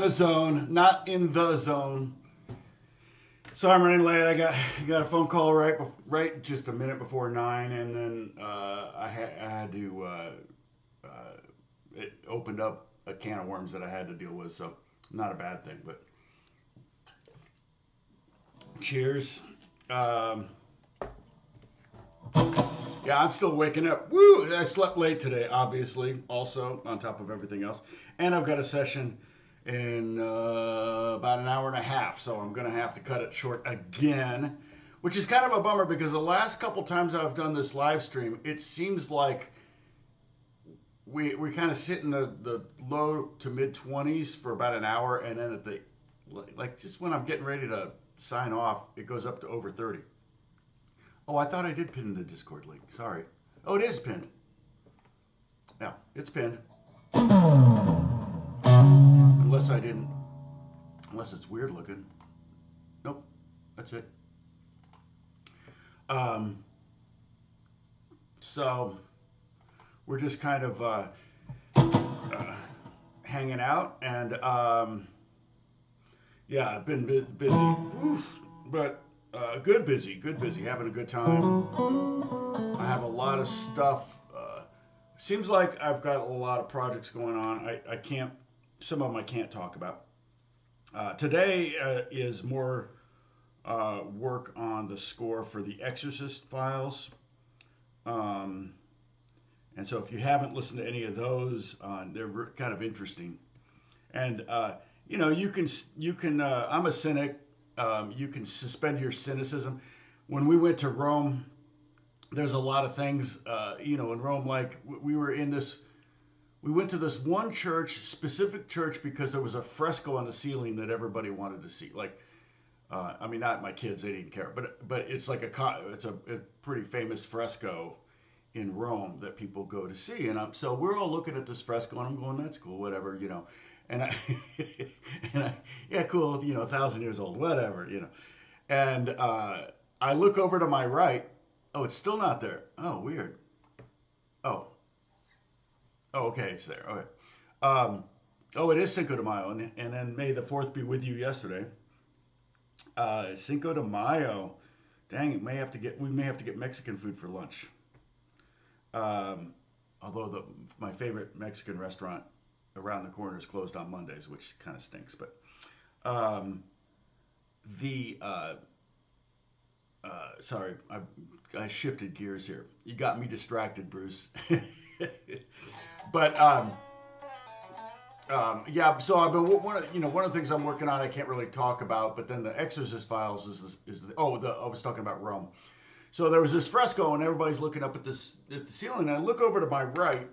the zone, not in the zone. So I'm running late. I got a phone call right just a minute before 9, and then I had to. It opened up a can of worms that I had to deal with. So not a bad thing, but cheers. Yeah, I'm still waking up. Woo! I slept late today, obviously, also, on top of everything else. And I've got a session in about an hour and a half, so I'm going to have to cut it short again, which is kind of a bummer because the last couple times I've done this live stream, it seems like we kind of sit in the low to mid 20s for about an hour, and then just when I'm getting ready to sign off, it goes up to over 30. Oh, I thought I did pin the Discord link. Sorry. Oh, it is pinned. Yeah, it's pinned. Unless I didn't. Unless it's weird looking. Nope. That's it. So we're just kind of hanging out, and yeah, I've been busy. Whew. But good busy, having a good time. I have a lot of stuff. Seems like I've got a lot of projects going on. I can't, some of them I can't talk about. Today is more work on the score for the Exorcist files. And so if you haven't listened to any of those, they're kind of interesting. And, you can, I'm a cynic. You can suspend your cynicism. When we went to Rome, there's a lot of things, in Rome, like we went to this one specific church, because there was a fresco on the ceiling that everybody wanted to see. Like, not my kids, they didn't care, but it's like it's a pretty famous fresco in Rome that people go to see. And so we're all looking at this fresco, and I'm going, that's cool, whatever, And yeah, cool, 1,000 years old, whatever, And I look over to my right. Oh, it's still not there. Oh, weird. Oh, okay, it's there. Okay. It is Cinco de Mayo, and then May the 4th be with you yesterday. Cinco de Mayo. Dang, we may have to get Mexican food for lunch. Although my favorite Mexican restaurant around the corner is closed on Mondays, which kind of stinks. But sorry, I shifted gears here. You got me distracted, Bruce. But yeah. So I've been one of the things I'm working on. I can't really talk about, but then the Exorcist files I was talking about Rome. So there was this fresco, and everybody's looking up at the ceiling. And I look over to my right,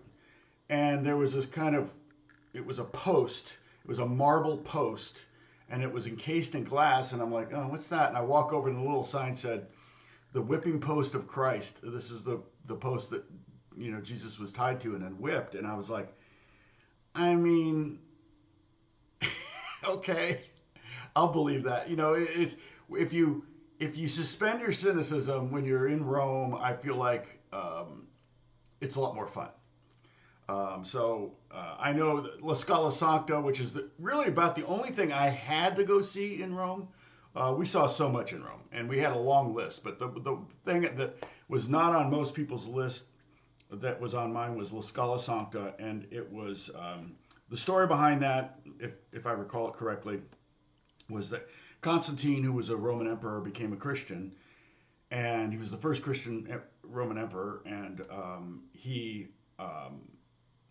and there was this it was a post. It was a marble post, and it was encased in glass. And I'm like, oh, what's that? And I walk over, and the little sign said, "The whipping post of Christ." This is the post that Jesus was tied to and then whipped. And I was like, okay, I'll believe that. It's if you suspend your cynicism when you're in Rome, I feel like it's a lot more fun. I know La Scala Sancta, which is really about the only thing I had to go see in Rome. We saw so much in Rome, and we had a long list. But the thing that was not on most people's list that was on mine was La Scala Sancta, and it was the story behind that, if I recall it correctly, was that Constantine, who was a Roman emperor, became a Christian, and he was the first Christian Roman emperor, and he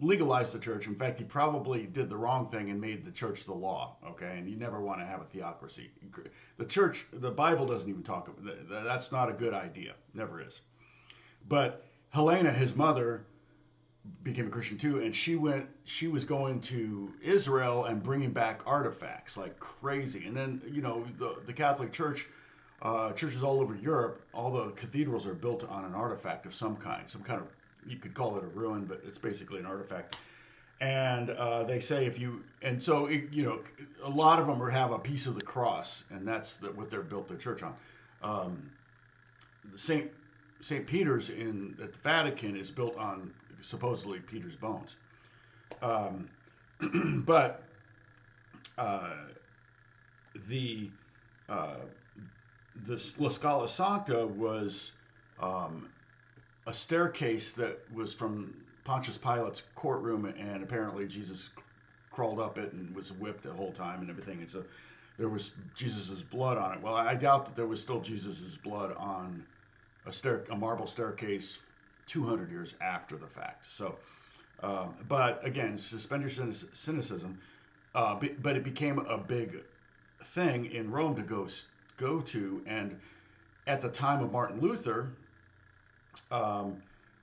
legalized the church. In fact, he probably did the wrong thing and made the church the law, okay? And you never want to have a theocracy. The church, the Bible doesn't even talk about that. That's not a good idea. Never is. But Helena, his mother, became a Christian too, and she was going to Israel and bringing back artifacts like crazy. And then, the Catholic Church, churches all over Europe, all the cathedrals are built on an artifact of some kind of, you could call it a ruin, but it's basically an artifact. And they say a lot of them have a piece of the cross, and that's what they're built their church on. St. Peter's at the Vatican is built on supposedly Peter's bones. But uh, the the La Scala Sancta was a staircase that was from Pontius Pilate's courtroom, and apparently Jesus crawled up it and was whipped the whole time and everything. And so there was Jesus's blood on it. Well, I doubt that there was still Jesus's blood on a marble staircase 200 years after the fact. So, but again, suspend your cynicism. But it became a big thing in Rome to go to, and at the time of Martin Luther,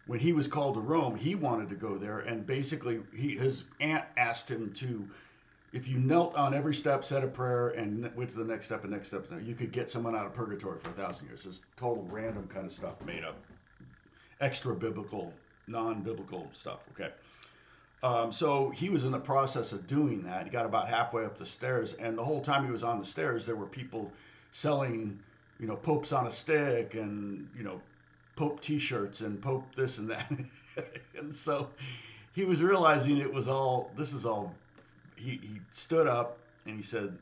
when he was called to Rome, he wanted to go there, and basically his aunt asked him to, if you knelt on every step, said a prayer, and went to the next step and next step, you could get someone out of purgatory for 1,000 years. This total random kind of stuff made up, extra biblical, non-biblical stuff. Okay. So he was in the process of doing that. He got about halfway up the stairs, and the whole time he was on the stairs, there were people selling, popes on a stick, and Pope T-shirts and Pope this and that. And so he was realizing this is all. He stood up and he said,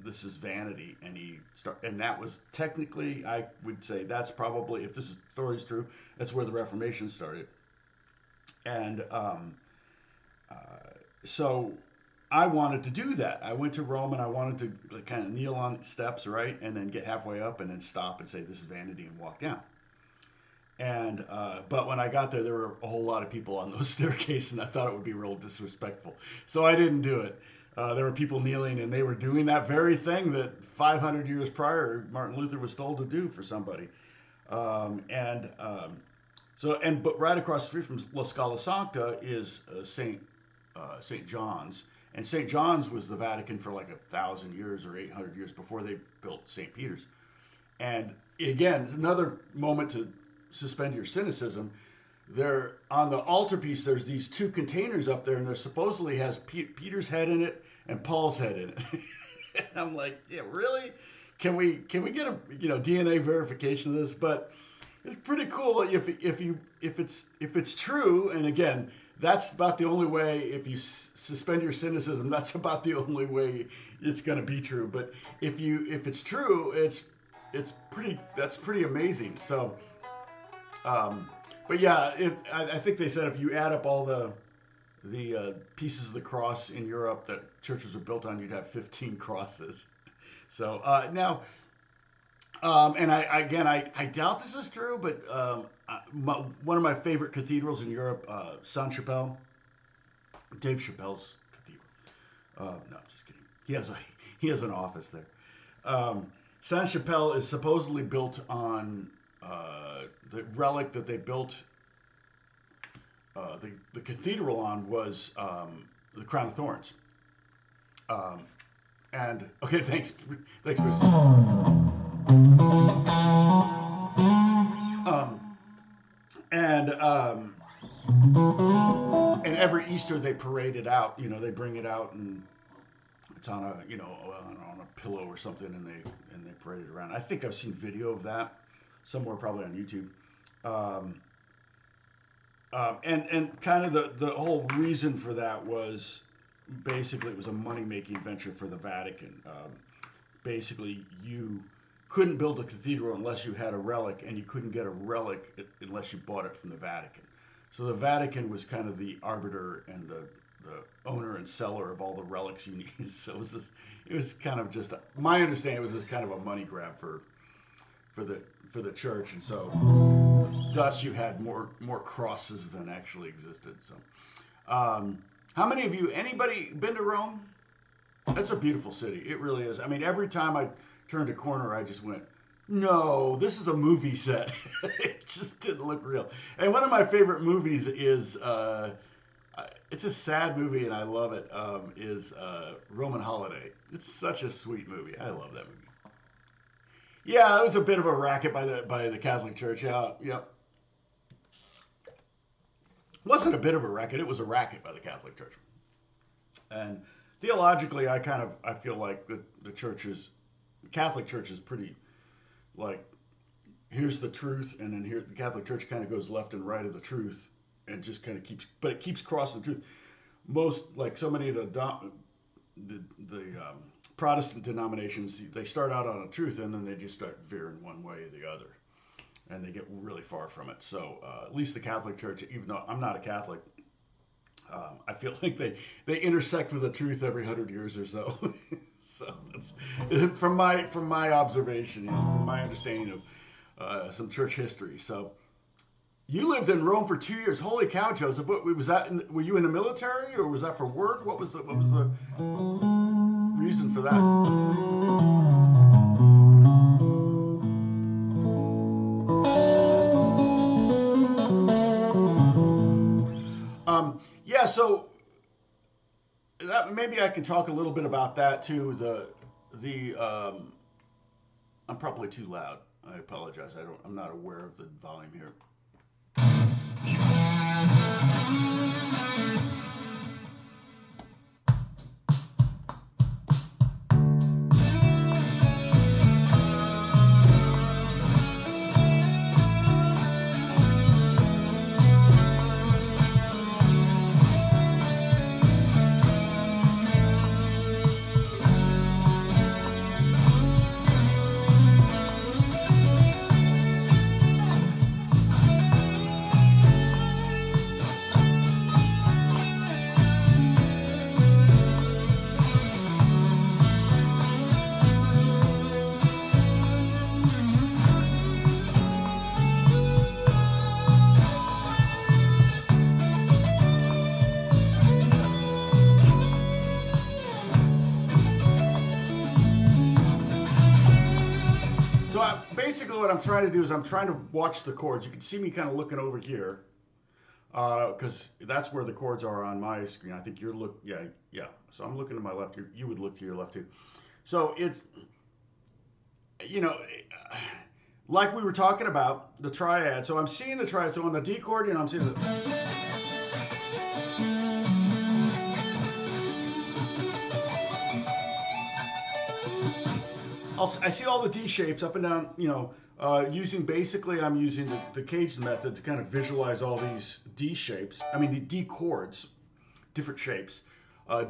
"This is vanity," and that was technically, I would say, that's probably, if this story is true, that's where the Reformation started. And so I wanted to do that. I went to Rome and I wanted to kind of kneel on steps, right? And then get halfway up and then stop and say, "This is vanity," and walk down. And but when I got there were a whole lot of people on those staircases, and I thought it would be real disrespectful. So I didn't do it. There were people kneeling, and they were doing that very thing that 500 years prior Martin Luther was told to do for somebody. But right across the street from La Scala Sancta is St. John's. And St. John's was the Vatican for like 1,000 years or 800 years before they built St. Peter's. And again, it's another moment to suspend your cynicism. There on the altarpiece, there's these two containers up there, and there supposedly has Peter's head in it and Paul's head in it. And I'm like, yeah, really? Can we get a DNA verification of this? But it's pretty cool if it's true. And again, that's about the only way. If you suspend your cynicism, that's about the only way it's going to be true. But if it's true, that's pretty amazing. So. But yeah, I think they said if you add up all the pieces of the cross in Europe that churches were built on, you'd have 15 crosses. So now, and I doubt this is true, but one of my favorite cathedrals in Europe, Sainte-Chapelle, Dave Chappelle's cathedral. No, just kidding. He has an office there. Sainte-Chapelle is supposedly built on. The relic that they built the cathedral on was the crown of thorns. And okay, thanks, Chris. And every Easter they parade it out. They bring it out and it's on a pillow or something, and they parade it around. I think I've seen video of that. Somewhere probably on YouTube. And kind of the whole reason for that was basically it was a money-making venture for the Vatican. Basically, you couldn't build a cathedral unless you had a relic, and you couldn't get a relic unless you bought it from the Vatican. So the Vatican was kind of the arbiter and the owner and seller of all the relics you need. So it was kind of just, my understanding was just kind of a money grab for the church, and so thus you had more crosses than actually existed. So how many of you, anybody been to Rome? It's a beautiful city. It really is. I mean, every time I turned a corner, I just went, no, this is a movie set. It just didn't look real. And one of my favorite movies is it's a sad movie and I love it, is Roman Holiday. It's such a sweet movie. I love that movie. Yeah, it was a bit of a racket by the Catholic Church. Yeah. It wasn't a bit of a racket. It was a racket by the Catholic Church. And theologically, I feel like the Catholic Church is pretty, like, here's the truth, and then here the Catholic Church kind of goes left and right of the truth, and just kind of keeps crossing the truth. Most, like so many of the the Protestant denominations, they start out on a truth and then they just start veering one way or the other, and they get really far from it. So at least the Catholic Church, even though I'm not a Catholic, I feel like they intersect with the truth every 100 years or so. So that's from my observation, from my understanding of some church history. So you lived in Rome for 2 years. Holy cow, Joseph! What was that? Were you in the military, or was that for work? What was the reason for that? Yeah, so maybe I can talk a little bit about that too. I'm probably too loud. I apologize. I'm not aware of the volume here. Basically what I'm trying to do is I'm trying to watch the chords. You can see me kind of looking over here because that's where the chords are on my screen. I think you're yeah. So I'm looking to my left. You would look to your left too. So it's, like we were talking about, the triad. So I'm seeing the triad. So on the D chord, I'm seeing the... I see all the D shapes up and down, I'm using the caged method to kind of visualize all these D shapes. I mean, the D chords, different shapes.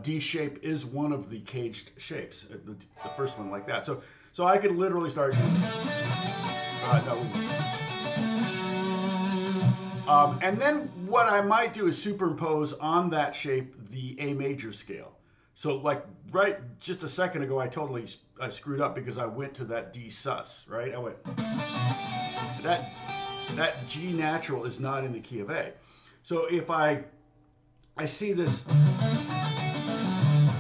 D shape is one of the caged shapes, the first one like that. So I could literally start. And then what I might do is superimpose on that shape the A major scale. So just a second ago, I screwed up because I went to that D sus, right? I went, that G natural is not in the key of A. So if I see this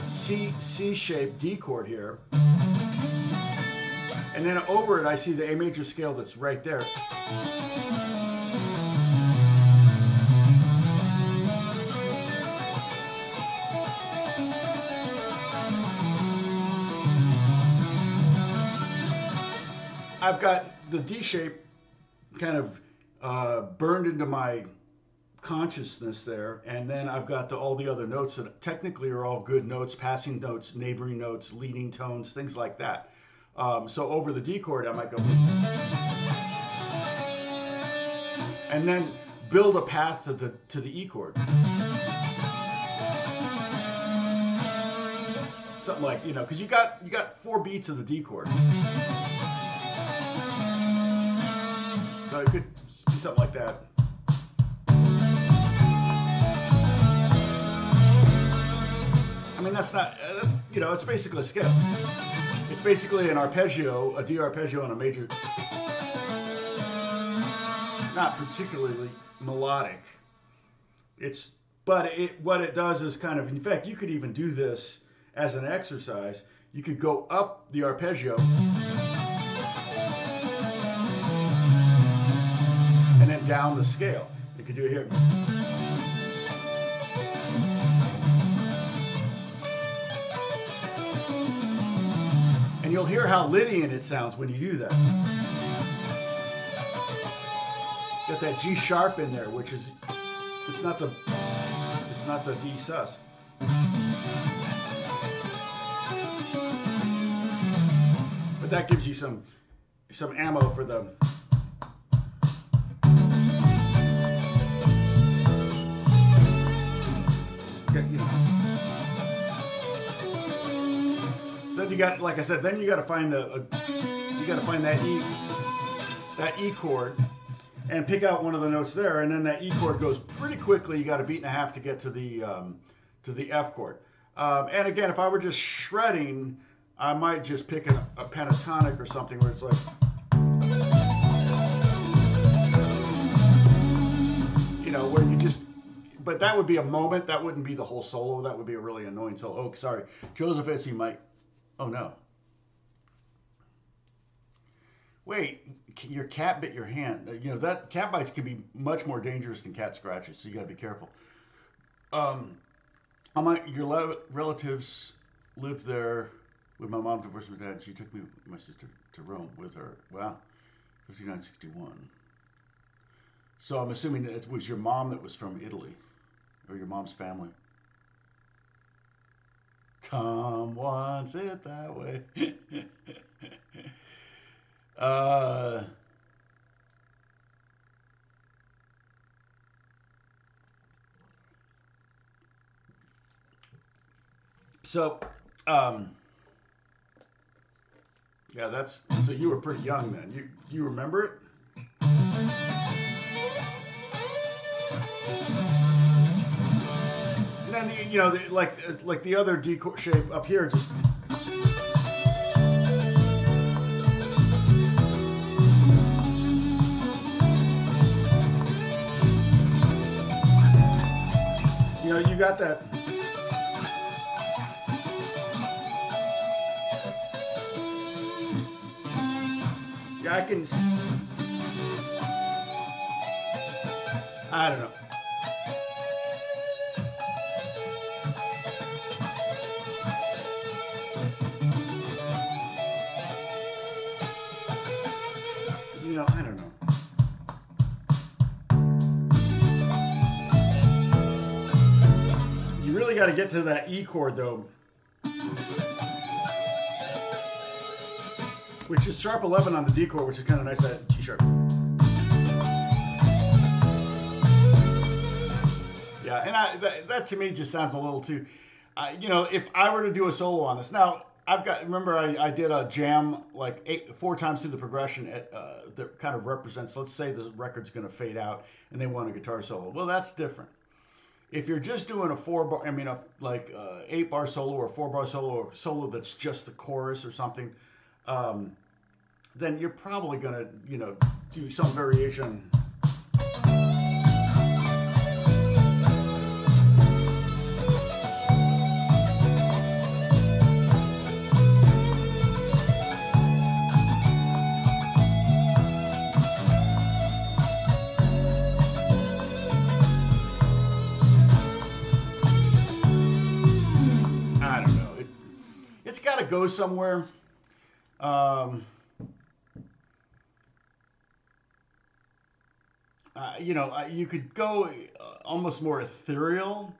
C-shaped D chord here, and then over it, I see the A major scale that's right there. I've got the D shape kind of burned into my consciousness there, and then I've got all the other notes that technically are all good notes, passing notes, neighboring notes, leading tones, things like that. So over the D chord, I might go, and then build a path to the E chord. Something like, because you got 4 beats of the D chord. So it could be something like that. I mean, it's basically a scale. It's basically an arpeggio, a D arpeggio on a major, not particularly melodic. What it does is kind of, in fact, you could even do this as an exercise. You could go up the arpeggio and then down the scale. You could do it here. And you'll hear how Lydian it sounds when you do that. Got that G sharp in there, which is it's not the D sus. But that gives you some ammo for the But you got, like I said, then you got to find that E chord, and pick out one of the notes there, and then that E chord goes pretty quickly. You got a beat and a half to get to the F chord. And again, if I were just shredding, I might just pick a pentatonic or something where it's like, you know, where you just, but that would be a moment. That wouldn't be the whole solo. That would be a really annoying solo. Oh, sorry. Joseph Itzy might, oh no. Wait, your cat bit your hand. You know, that cat bites can be much more dangerous than cat scratches, so you got to be careful. Your relatives lived there with my mom, divorced my dad. She took me, my sister, to Rome with her. Wow, 5961. So I'm assuming that it was your mom that was from Italy, or your mom's family. Tom wants it that way. So, yeah, that's, so you were pretty young then. You remember it? And then, you know, like the other D chord shape up here, just, you know, you got that. Yeah, I can. I don't know. You know, I don't know. You really got to get to that E chord though, which is sharp 11 on the D chord, which is kind of nice at G sharp. Yeah, and that to me just sounds a little too, you know, if I were to do a solo on this. Now, remember I did a jam like 4 times through the progression that kind of represents, let's say the record's going to fade out and they want a guitar solo. Well, that's different. If you're just doing a 8-bar solo or a 4-bar solo or a solo that's just the chorus or something, then you're probably going to, you know, do some variation. It's got to go somewhere. You know, you could go almost more ethereal.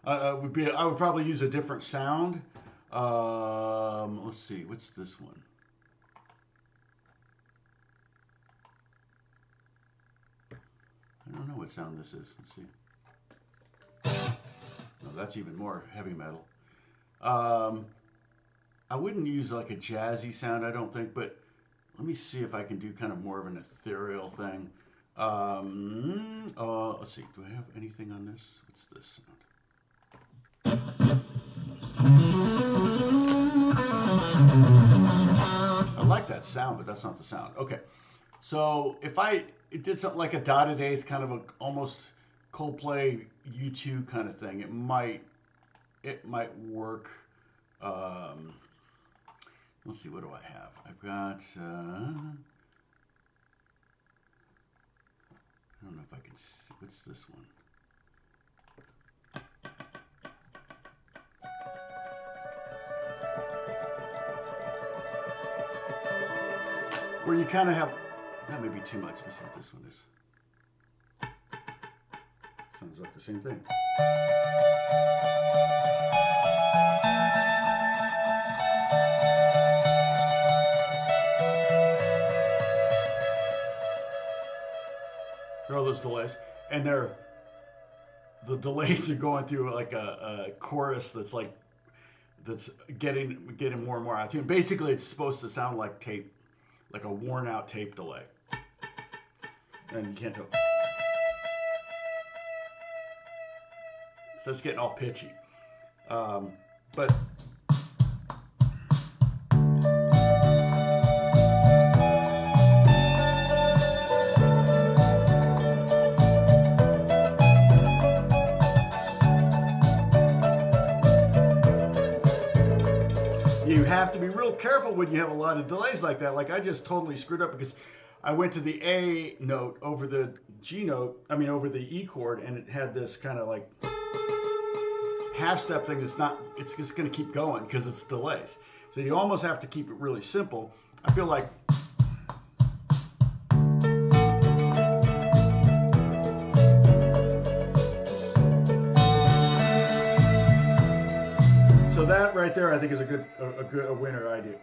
I would probably use a different sound. Let's see, what's this one? I don't know what sound this is. Let's see. No, that's even more heavy metal. I wouldn't use like a jazzy sound, I don't think, but let me see if I can do kind of more of an ethereal thing. Let's see, do I have anything on this? What's this sound? I like that sound, but that's not the sound. Okay, so if it did something like a dotted eighth, kind of a almost Coldplay U2 kind of thing, it might work. Let's see, what do I have? I've got, I don't know if I can see, what's this one? Where you kind of have, that may be too much. Let's see what this one is. Sounds like the same thing. There are all those delays, and the delays are going through like a chorus that's like that's getting more and more out of tune. Basically, it's supposed to sound like tape, like a worn out tape delay. And you can't tell. So it's getting all pitchy. But you have to be real careful when you have a lot of delays like that. Like I just totally screwed up because I went to the A note over the G note, over the E chord, and it had this kind of like half step thing it's just going to keep going because it's delays. So you almost have to keep it really simple. I feel like so that right there I think is a winner idea.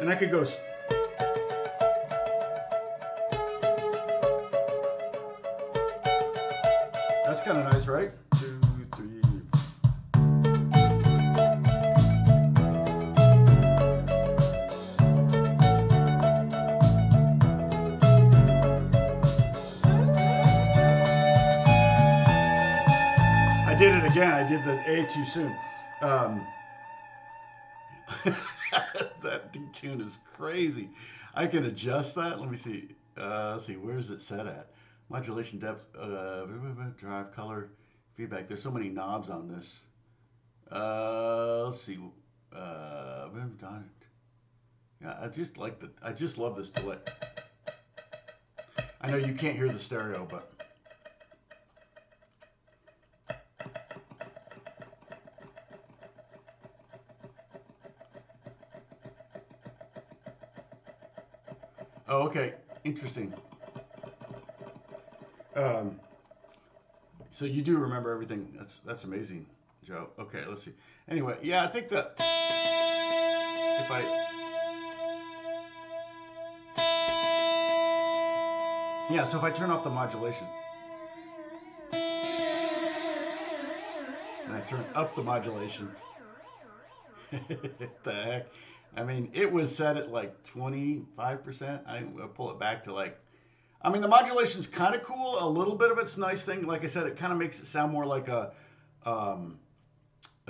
And I could go. That's kind of nice, right? 2, 3. I did it again. I did the A too soon. That detune is crazy. I can adjust that. Let me see. Let's see. Where is it set at? Modulation depth, drive, color, feedback. There's so many knobs on this. Let's see. Done it. Yeah, I just love this delay. I know you can't hear the stereo, but. Oh, okay. Interesting. So you do remember everything. That's amazing, Joe. Okay, let's see. Anyway, yeah, I think that if so if I turn off the modulation and I turn up the modulation, what the heck? I mean, it was set at like 25%. I'll pull it back to like, the modulation's kind of cool. A little bit of it's nice thing. Like I said, it kind of makes it sound more like a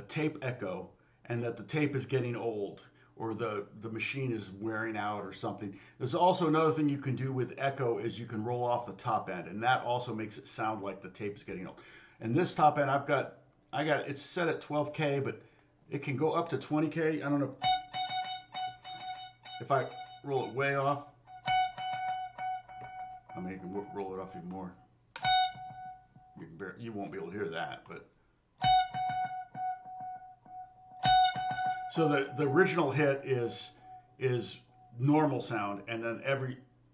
tape echo, and that the tape is getting old or the machine is wearing out or something. There's also another thing you can do with echo is you can roll off the top end, and that also makes it sound like the tape is getting old. And this top end, I got it's set at 12K, but it can go up to 20K. I don't know. If I roll it way off, you can roll it off even more. You won't be able to hear that, but. So the original hit is normal sound, and then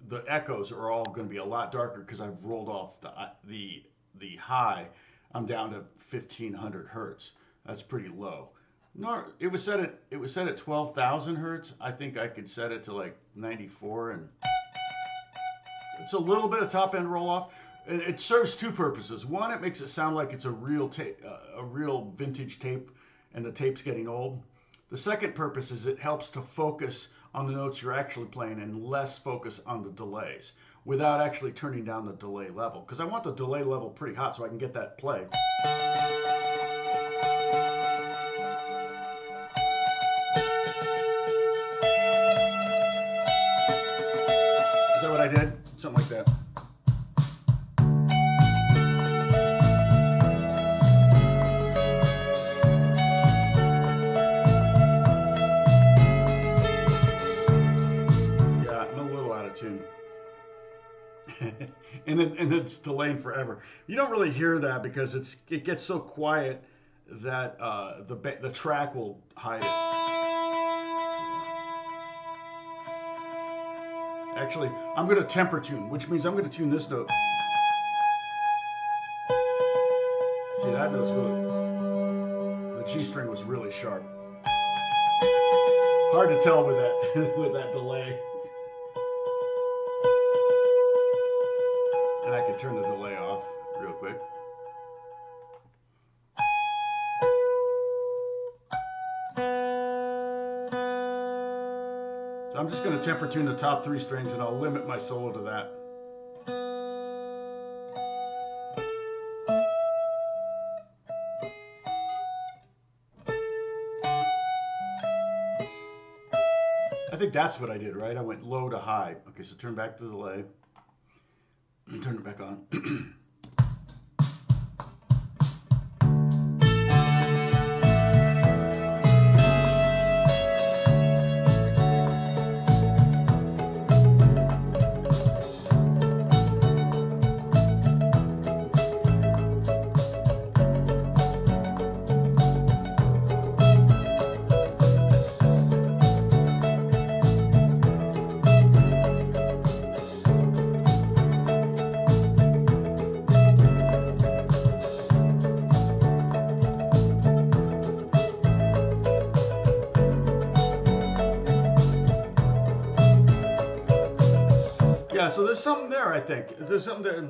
the echoes are all going to be a lot darker because I've rolled off the high. I'm down to 1500 hertz. That's pretty low. No, it was set at 12,000 hertz. I think I could set it to like 94, and it's a little bit of top end roll off. It serves two purposes. One, it makes it sound like it's a real tape, a real vintage tape, and the tape's getting old. The second purpose is it helps to focus on the notes you're actually playing and less focus on the delays without actually turning down the delay level. Because I want the delay level pretty hot so I can get that play. Is that what I did? Something like that. And it's delaying forever. You don't really hear that because it gets so quiet that the track will hide it. Actually, I'm going to temper tune, which means I'm going to tune this note. See, that note's the G string was really sharp. Hard to tell with that with that delay. to turn the delay off real quick. So I'm just going to temper tune the top 3 strings, and I'll limit my solo to that. I think that's what I did, right? I went low to high. Okay, so turn back the delay. Turn it back on. Yeah, so there's something there, I think. There's something there.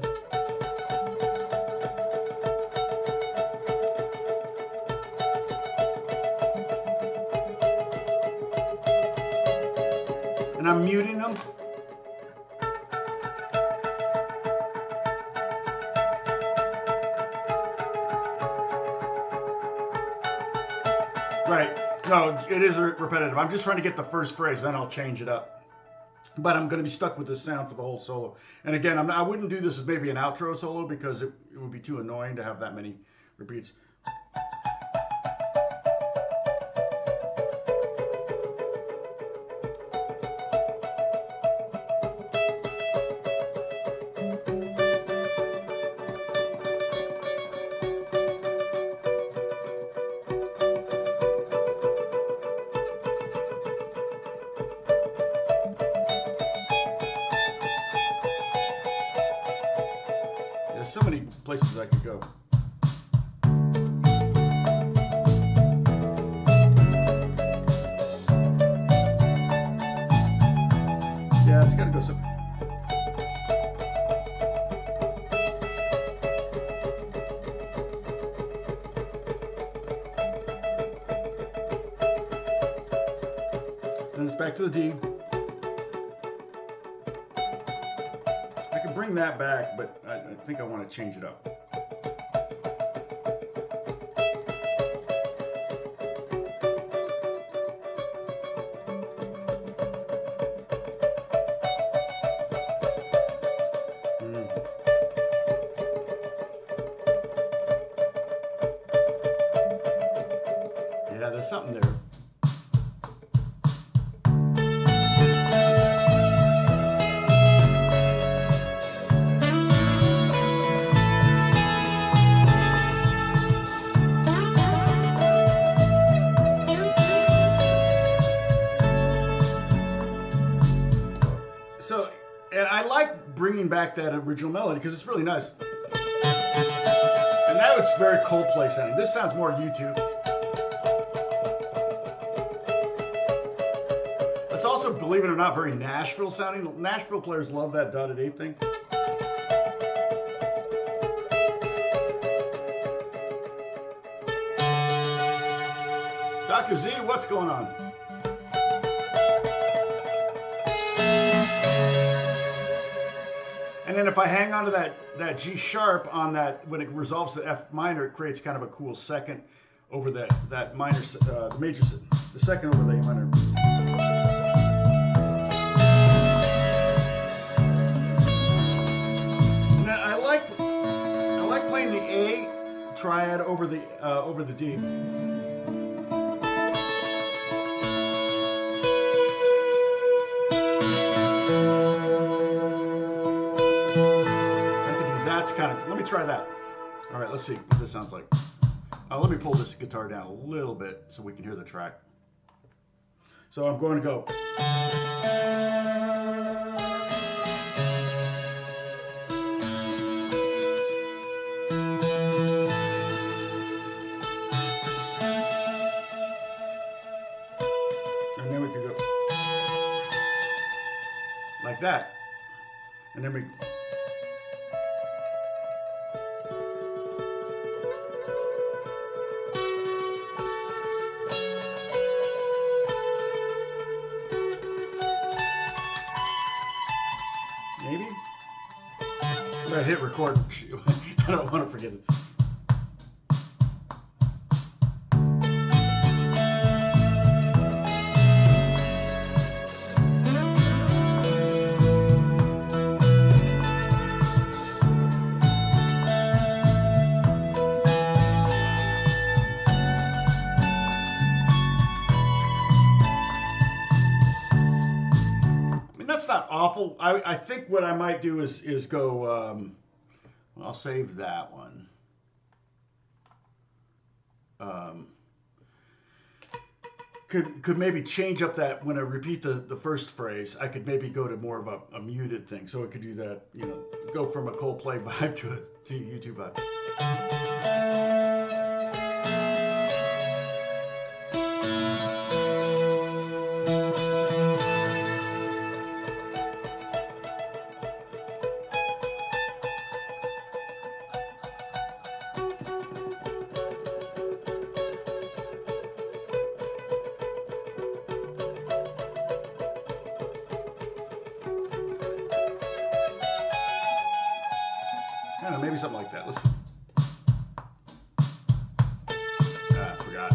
And I'm muting them. Right. No, it is repetitive. I'm just trying to get the first phrase, then I'll change it up. But I'm going to be stuck with this sound for the whole solo. And again, I wouldn't do this as maybe an outro solo because it would be too annoying to have that many repeats. There's so many places I could go. Yeah, it's got to go some. And it's back to the D. I can bring that back, but I think I want to change it up. Yeah, there's something there. So, and I like bringing back that original melody because it's really nice. And now it's very Coldplay sounding. This sounds more YouTube. It's also, believe it or not, very Nashville sounding. Nashville players love that dotted 8 thing. Dr. Z, what's going on? And then if I hang on to that G sharp on that, when it resolves to F minor, it creates kind of a cool second over that minor, the major, the second over the A minor. And I like playing the A triad over the D. Let me try that. All right, let's see what this sounds like. Let me pull this guitar down a little bit so we can hear the track. So I'm going to go. And then we can go like that. And then we... I'm gonna hit record. I don't want to forget it. That's not awful. I think what I might do is go. I'll save that one. Could maybe change up that when I repeat the first phrase. I could maybe go to more of a muted thing, so I could do that. You know, go from a Coldplay vibe to a YouTube vibe. I don't know, maybe something like that. Let's see. I forgot.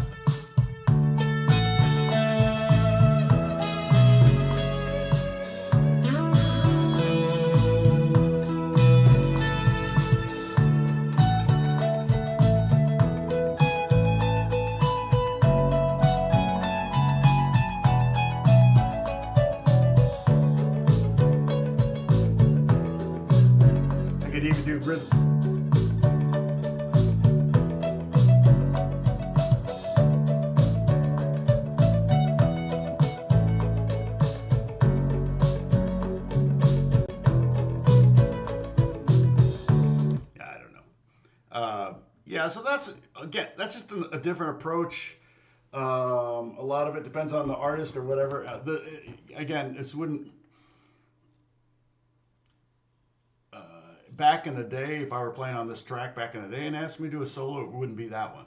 I could even do rhythm. Yeah, so that's, again, that's just a different approach. A lot of it depends on the artist or whatever. Again, this wouldn't... back in the day, if I were playing on this track back in the day and asked me to do a solo, it wouldn't be that one.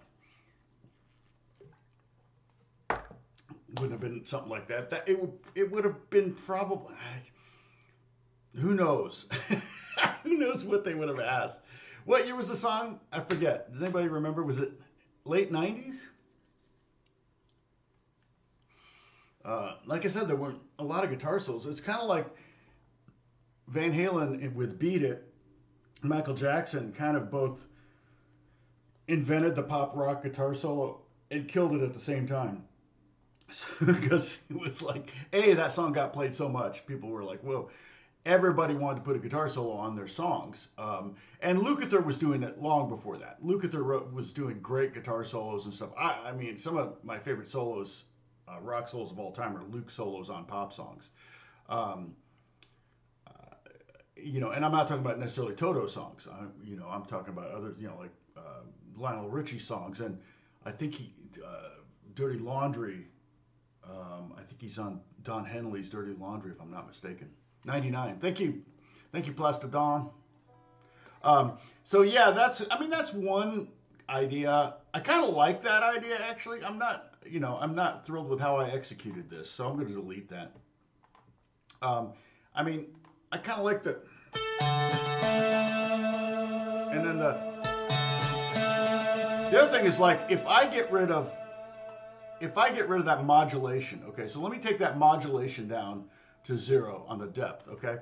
Wouldn't have been something like that. It would have been probably... Who knows? Who knows what they would have asked? What year was the song? I forget. Does anybody remember? Was it late 90s? Like I said, there weren't a lot of guitar solos. It's kind of like Van Halen with Beat It, Michael Jackson kind of both invented the pop rock guitar solo and killed it at the same time. Because it was like, that song got played so much. People were like, whoa. Everybody wanted to put a guitar solo on their songs. And Lukather was doing it long before that. Lukather was doing great guitar solos and stuff. I mean, some of my favorite solos, rock solos of all time, are Luke solos on pop songs. You know, and I'm not talking about necessarily Toto songs. You know, I'm talking about other, you know, like Lionel Richie songs. And I think Dirty Laundry, I think he's on Don Henley's Dirty Laundry, if I'm not mistaken. 99. Thank you, Plaster Dawn. So yeah, that's one idea. I kind of like that idea, actually. I'm not thrilled with how I executed this, so I'm going to delete that. I mean, I kind of like the, and then the other thing is, like, if I get rid of that modulation. Okay, so let me take that modulation down to 0 on the depth, okay?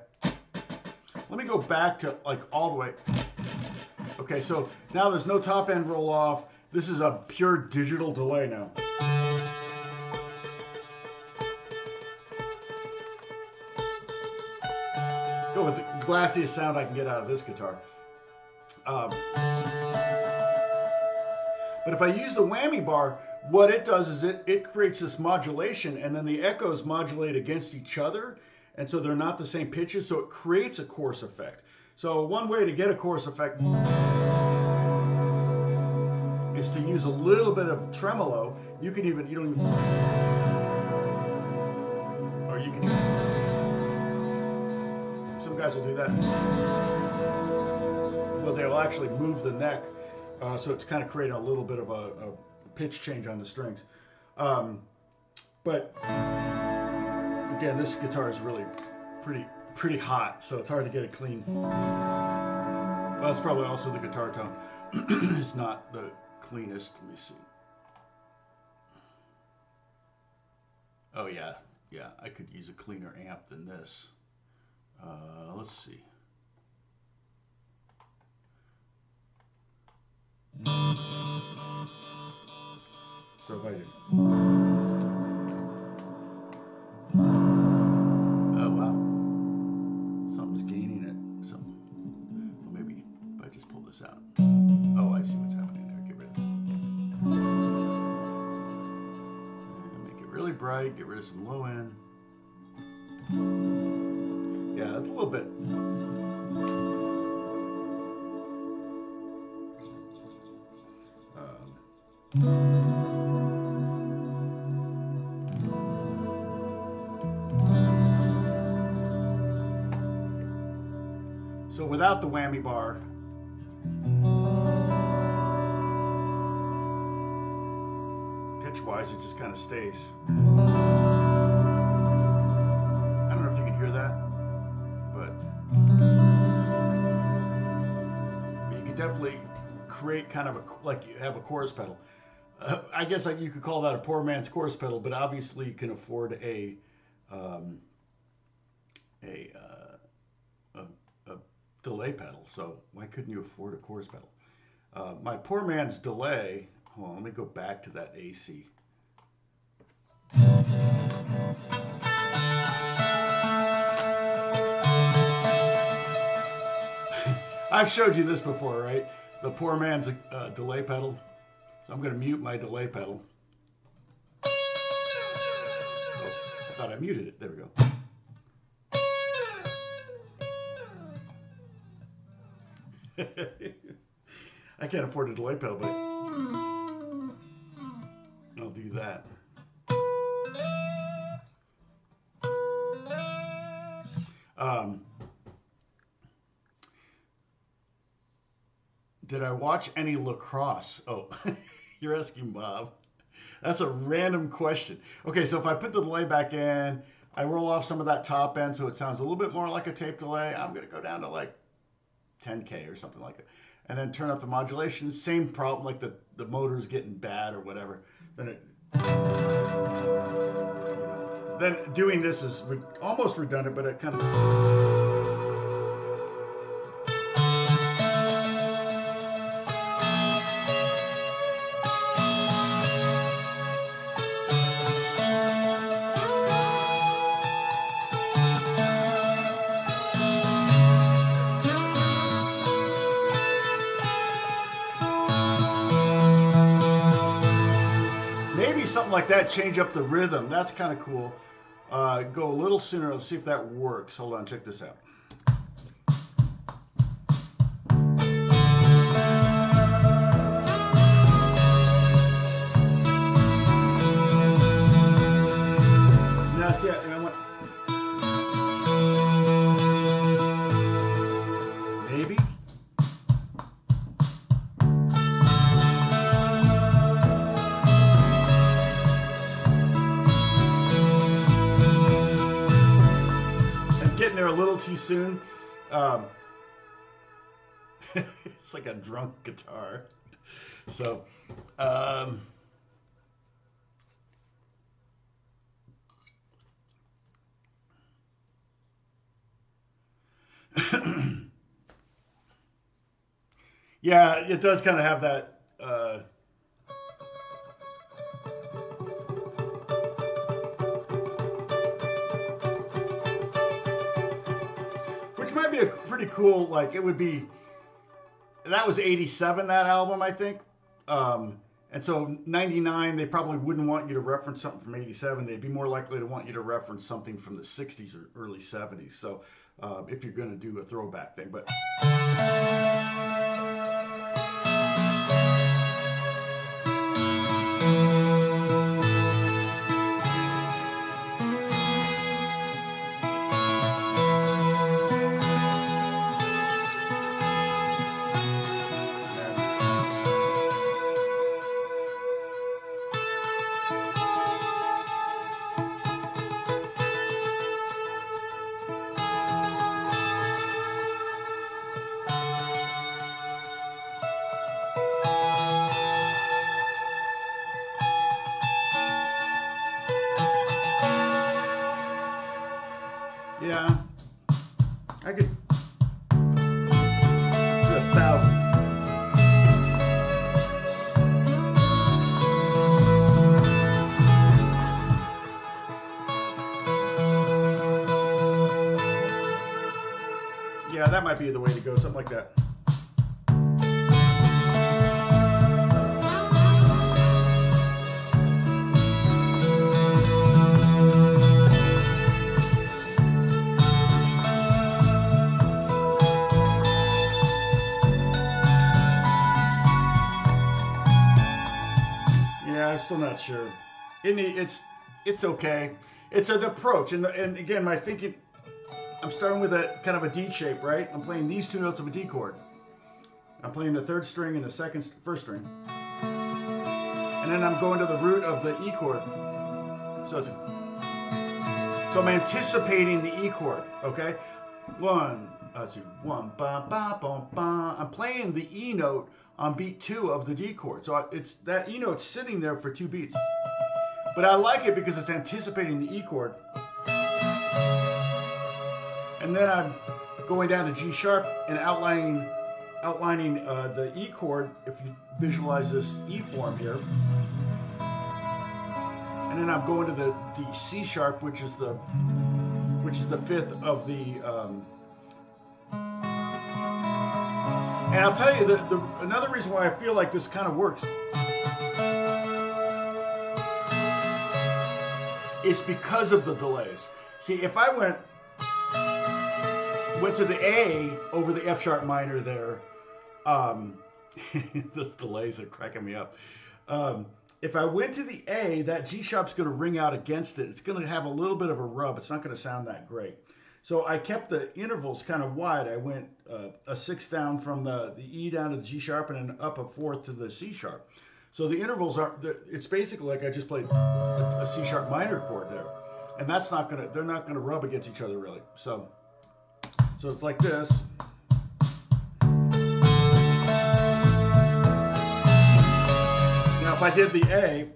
Let me go back to, like, all the way. Okay, so now there's no top end roll off. This is a pure digital delay now. Go with the glassiest sound I can get out of this guitar. But if I use the whammy bar, what it does is it creates this modulation, and then the echoes modulate against each other, and so they're not the same pitches, so it creates a chorus effect. So one way to get a chorus effect is to use a little bit of tremolo. You don't even, or you can even, some guys will do that. Well, they'll actually move the neck, so it's kind of creating a little bit of a pitch change on the strings. But again, this guitar is really pretty hot, so it's hard to get it clean. Well, it's probably also the guitar tone. It's not the cleanest. Let me see. Oh yeah, yeah. I could use a cleaner amp than this. Let's see. So if I do. Oh wow. Something's gaining it. Something. Well, maybe if I just pull this out. Oh, I see what's happening there. Get rid of it. And make it really bright. Get rid of some low end. Yeah, that's a little bit. So without the whammy bar, pitch-wise, it just kind of stays. I don't know if you can hear that, but you can definitely create kind of like you have a chorus pedal. I guess like you could call that a poor man's chorus pedal, but obviously you can afford a delay pedal. So why couldn't you afford a chorus pedal? My poor man's delay. Hold on, let me go back to that AC. I've showed you this before, right? The poor man's delay pedal. So I'm going to mute my delay pedal. Oh, I thought I muted it. There we go. I can't afford a delay pedal, but I'll do that. Did I watch any lacrosse? Oh, you're asking Bob. That's a random question. Okay, so if I put the delay back in, I roll off some of that top end so it sounds a little bit more like a tape delay. I'm going to go down to like 10K or something like that. And then turn up the modulation. Same problem, like the motor's getting bad or whatever. Then then doing this is almost redundant, but it kind of... something like that, change up the rhythm. That's kind of cool. Go a little sooner. Let's see if that works. Hold on, check this out. Now, see, I want... Maybe. There a little too soon. It's like a drunk guitar. So yeah, it does kind of have that might be a pretty cool, like, it would be, that was 87, that album, I think. And so 99, they probably wouldn't want you to reference something from 87. They'd be more likely to want you to reference something from the 60s or early 70s. So if you're going to do a throwback thing, but... Yeah, I could do 1,000. Yeah, that might be the way to go, something like that. Yeah, I'm still not sure. It's okay. It's an approach, and again, my thinking. I'm starting with a kind of a D shape, right? I'm playing these two notes of a D chord. I'm playing the third string and the first string, and then I'm going to the root of the E chord. So I'm anticipating the E chord. Okay, one, two, one, ba ba ba ba. I'm playing the E note on beat 2 of the D chord. So it's that E note sitting there for 2 beats. But I like it because it's anticipating the E chord. And then I'm going down to G sharp and outlining the E chord, if you visualize this E form here. And then I'm going to the C sharp, which is the 5th of the and I'll tell you another reason why I feel like this kind of works is because of the delays. See, if I went to the A over the F sharp minor there, those delays are cracking me up. If I went to the A, that G sharp's going to ring out against it. It's going to have a little bit of a rub. It's not going to sound that great. So I kept the intervals kind of wide. I went a 6th down from the E down to the G sharp and then up a 4th to the C sharp. So the intervals it's basically like I just played a C sharp minor chord there. And they're not going to rub against each other really. So it's like this. Now if I did the A,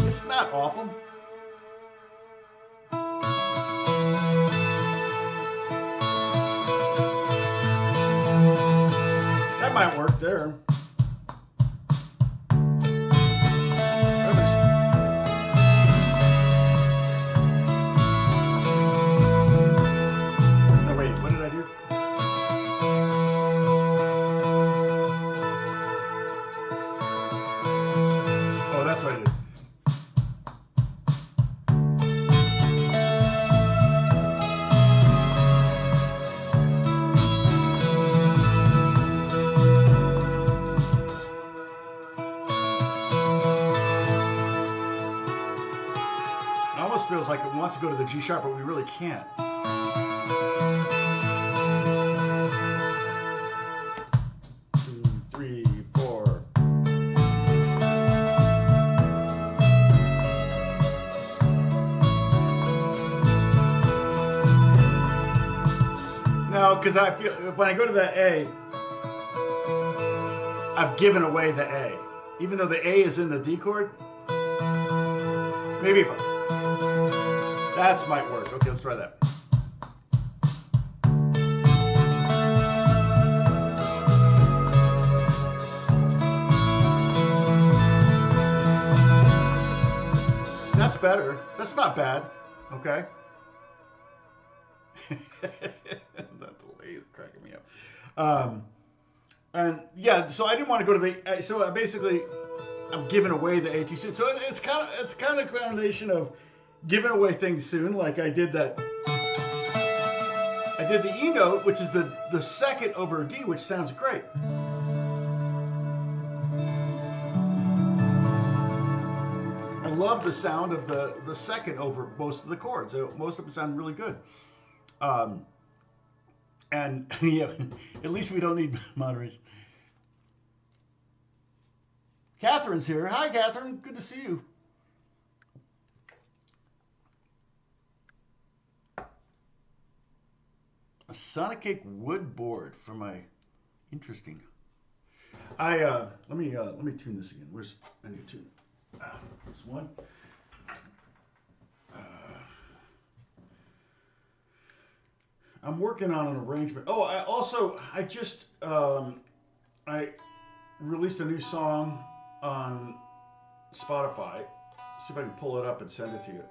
it's not awful. That might work there. Feels like it wants to go to the G sharp, but we really can't. 2, 3, 4. No, because I feel when I go to that A, I've given away the A. Even though the A is in the D chord, maybe if that might work. Okay, let's try that. That's better. That's not bad. Okay. That delay is cracking me up. And yeah, so I didn't want to go to the. So basically, I'm giving away the ATC. So it's kind of a combination of giving away things soon, like I did that. I did the E note, which is the 2nd over D, which sounds great. I love the sound of the 2nd over most of the chords. Most of them sound really good. And yeah, at least we don't need moderation. Catherine's here. Hi, Catherine. Good to see you. A Sonic Cake wood board for my... Interesting. Let me tune this again. Where's I need to tune this one. I'm working on an arrangement. Oh, I just I released a new song on Spotify. See if I can pull it up and send it to you.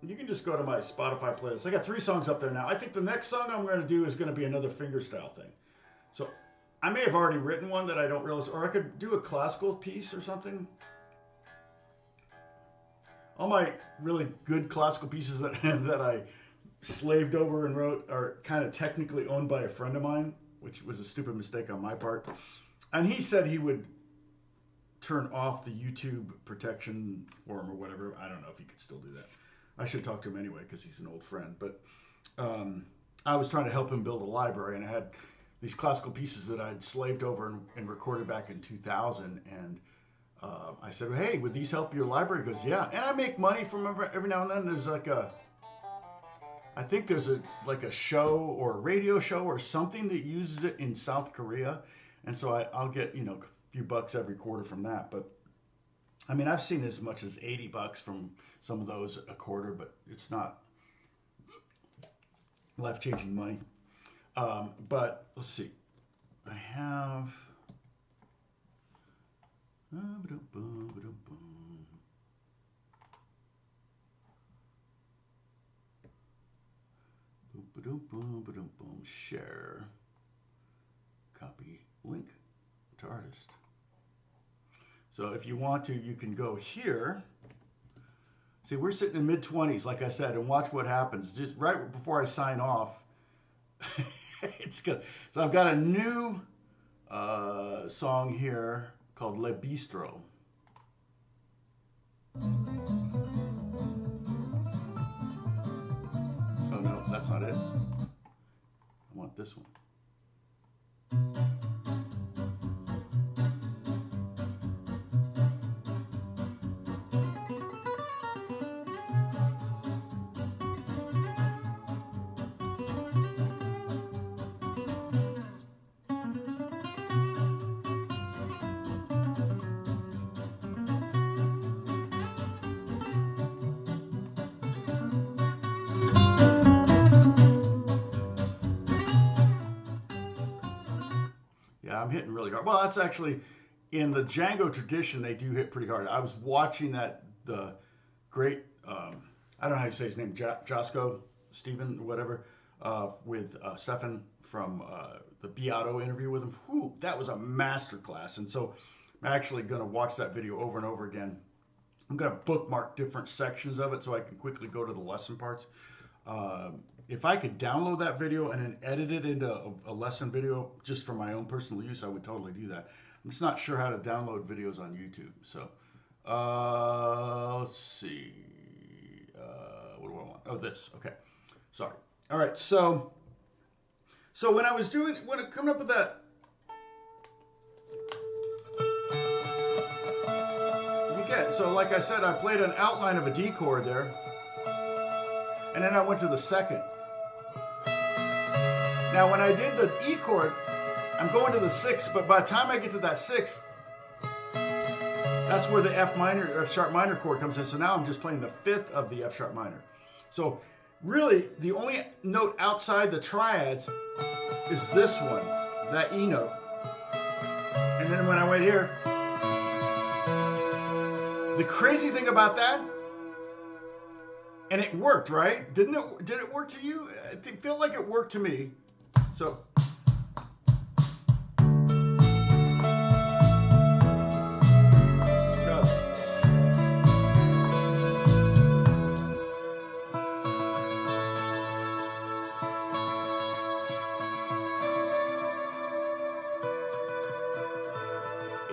You can just go to my Spotify playlist. I got 3 songs up there now. I think the next song I'm going to do is going to be another fingerstyle thing. So I may have already written one that I don't realize, or I could do a classical piece or something. All my really good classical pieces that that I slaved over and wrote are kind of technically owned by a friend of mine, which was a stupid mistake on my part. And he said he would turn off the YouTube protection for him or whatever. I don't know if he could still do that. I should talk to him anyway because he's an old friend. But I was trying to help him build a library, and I had these classical pieces that I'd slaved over and recorded back in 2000. And I said, hey, would these help your library? He goes, yeah. And I make money from every now and then. There's like I think there's like a show or a radio show or something that uses it in South Korea. And so I'll get, a few bucks every quarter from that. But I mean, I've seen as much as $80 from some of those a quarter, but it's not life-changing money. But let's see. I have. Share. Copy link to artist. So if you want to, you can go here. See, we're sitting in mid-20s, like I said, and watch what happens. Just right before I sign off, it's good. So I've got a new song here called Le Bistro. Oh no, that's not it. I want this one. I'm hitting really hard. Well, that's actually in the Django tradition. They do hit pretty hard. I was watching the great I don't know how you say his name, Josko Stephen or whatever, with Stefan from the Beato interview with him. Whew, that was a masterclass. And so I'm actually going to watch that video over and over again. I'm going to bookmark different sections of it so I can quickly go to the lesson parts. If I could download that video and then edit it into a lesson video just for my own personal use, I would totally do that. I'm just not sure how to download videos on YouTube. So let's see. What do I want? Oh, this. Okay. Sorry. All right. So when I coming up with that, you get, so like I said, I played an outline of a D chord there. And then I went to the second. Now, when I did the E chord, I'm going to the 6th, but by the time I get to that 6th, that's where the F minor or F sharp minor chord comes in. So now I'm just playing the 5th of the F sharp minor. So really, the only note outside the triads is this one, that E note. And then when I went here, the crazy thing about that, and it worked, right? Didn't it? Did it work to you? It felt like it worked to me. So.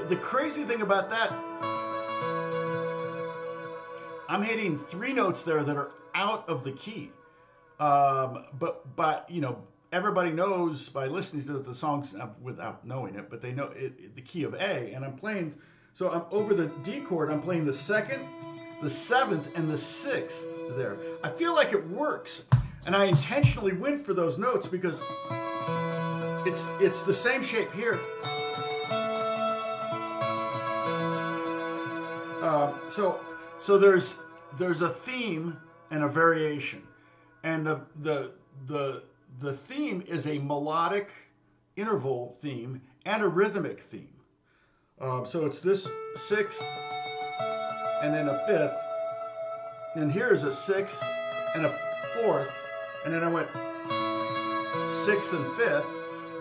The crazy thing about that, I'm hitting 3 notes there that are out of the key. But you know, everybody knows by listening to the songs without knowing it, but they know the key of A, and I'm playing, so I'm over the D chord, I'm playing the 2nd, the 7th, and the 6th there. I feel like it works, and I intentionally went for those notes because it's the same shape here. So there's a theme and a variation, and the theme is a melodic interval theme and a rhythmic theme. So it's this sixth and then a fifth, and here's a sixth and a fourth, and then I went sixth and fifth,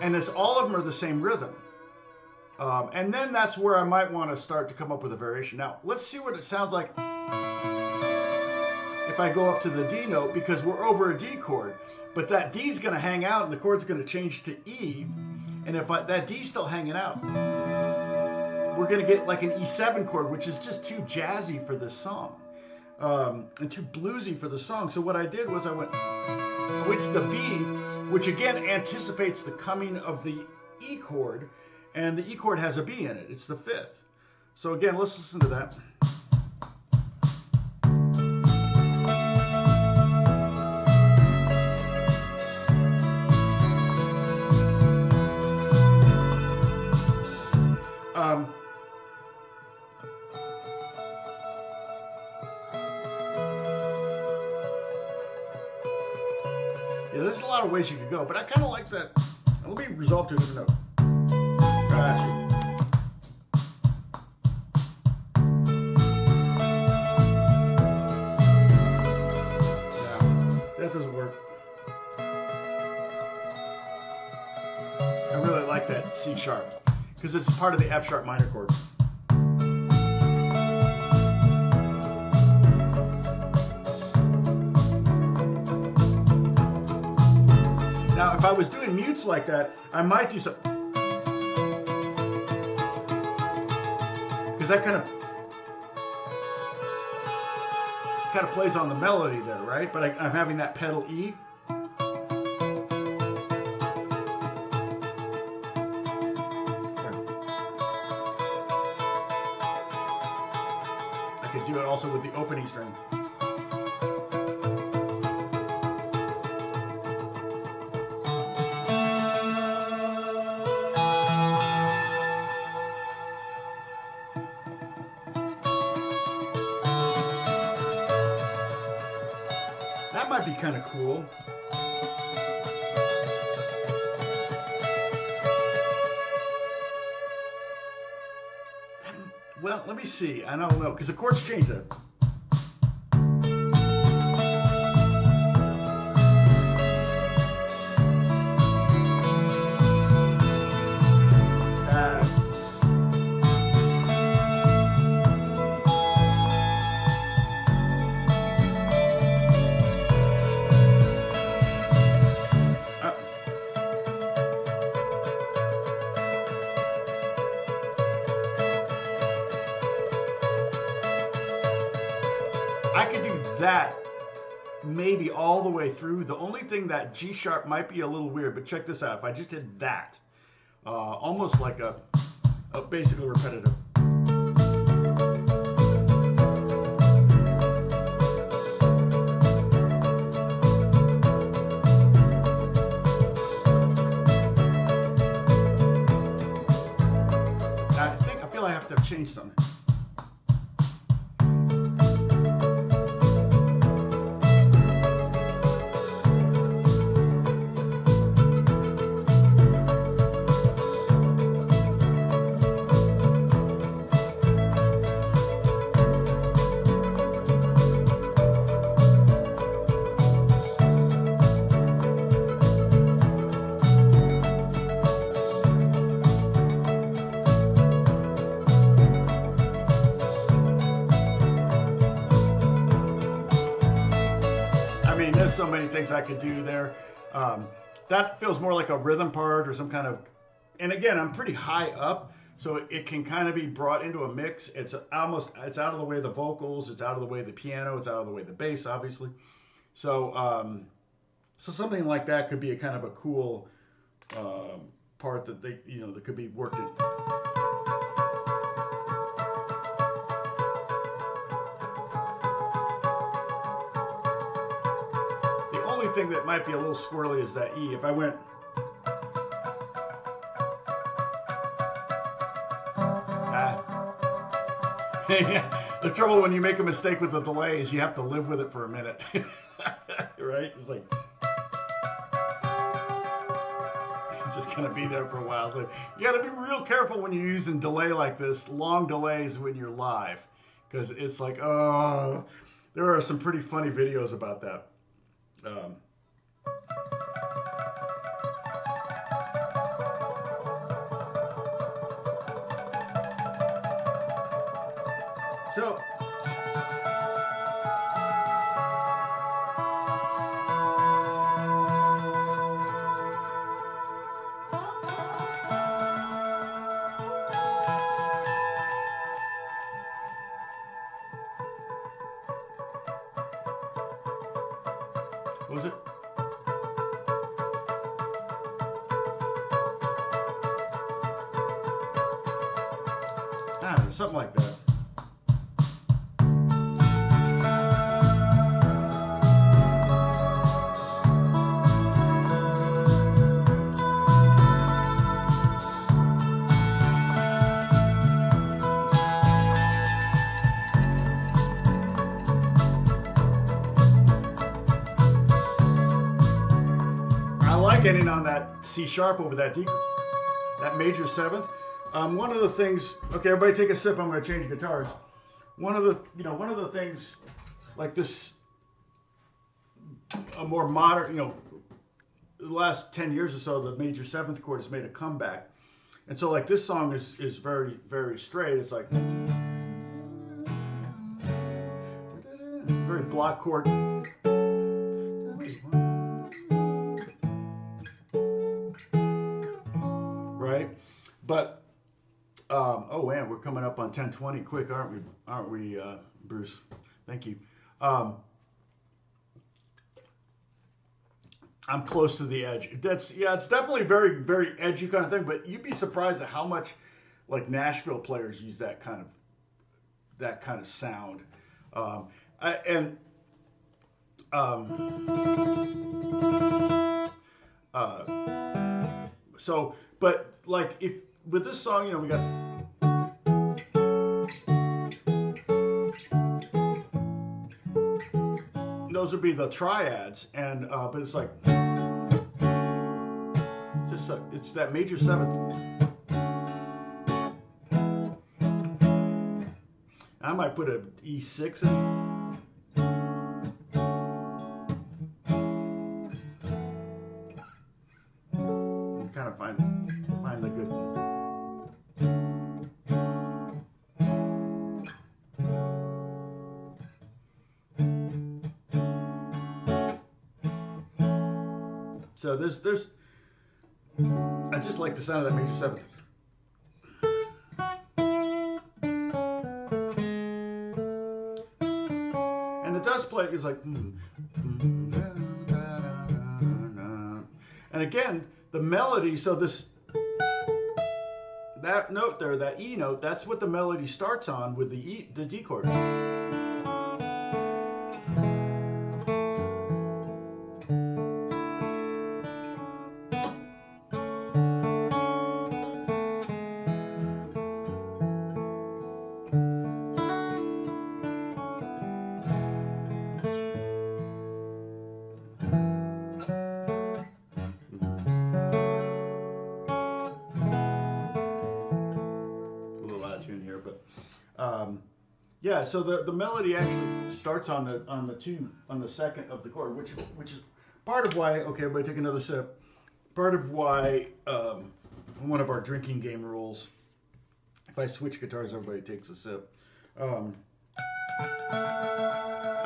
and it's all of them are the same rhythm. And then that's where I might want to start to come up with a variation. Now, let's see what it sounds like if I go up to the D note, because we're over a D chord, but that D is going to hang out and the chord's going to change to E. And if that D's still hanging out, we're going to get like an E7 chord, which is just too jazzy for this song, and too bluesy for the song. So what I did was I went to the B, which again anticipates the coming of the E chord, and the E chord has a B in it. It's the fifth. So again, let's listen to that. Yeah, there's a lot of ways you could go, but I kind of like that. Let me resolve to a different note. That doesn't work. I really like that C sharp because it's part of the F sharp minor chord. Now, if I was doing mutes like that, I might do something, because that kind of plays on the melody there, right? But I'm having that pedal E. I could do it also with the opening string. That might be kind of cool. Well, let me see. I don't know, because the chords change there. I could do that maybe all the way through. The only thing that G sharp might be a little weird, but check this out. If I just did that, almost like a basically repetitive. I feel I have to change something. There's so many things I could do there. That feels more like a rhythm part or some kind of, and again, I'm pretty high up, so it can kind of be brought into a mix. It's out of the way of the vocals, it's out of the way of the piano, it's out of the way of the bass, obviously. So, so something like that could be a kind of a cool part that that could be worked in. Thing that might be a little squirrely is that E. If I went, Yeah. The trouble when you make a mistake with the delay is you have to live with it for a minute. Right? It's like, it's just going to be there for a while. So you got to be real careful when you're using delay like this, long delays when you're live. Because it's like, oh, there are some pretty funny videos about that. So, what was it? Ah, something like that. Getting on that C sharp over that D, that major seventh. One of the things, okay, everybody take a sip. I'm going to change guitars. One of the things like this, a more modern, the last 10 years or so, the major seventh chord has made a comeback. And so like this song is very, very straight. It's like very block chord. Right? But, oh man, we're coming up on 10:20 quick, aren't we, Bruce? Thank you. I'm close to the edge. It's definitely very, very edgy kind of thing, but you'd be surprised at how much like Nashville players use that kind of sound. So, but like if with this song, we got those would be the triads, and but it's like it's that major seventh. I might put a E6 in. Kind of find the good. So there's I just like the sound of that major seventh. And it does play, it's like and again the melody, so that note there, that E note, that's what the melody starts on with the D chord. Yeah, so the melody actually starts on the second of the chord, which is part of why. Okay, everybody take another sip. Part of why one of our drinking game rules: if I switch guitars, everybody takes a sip. I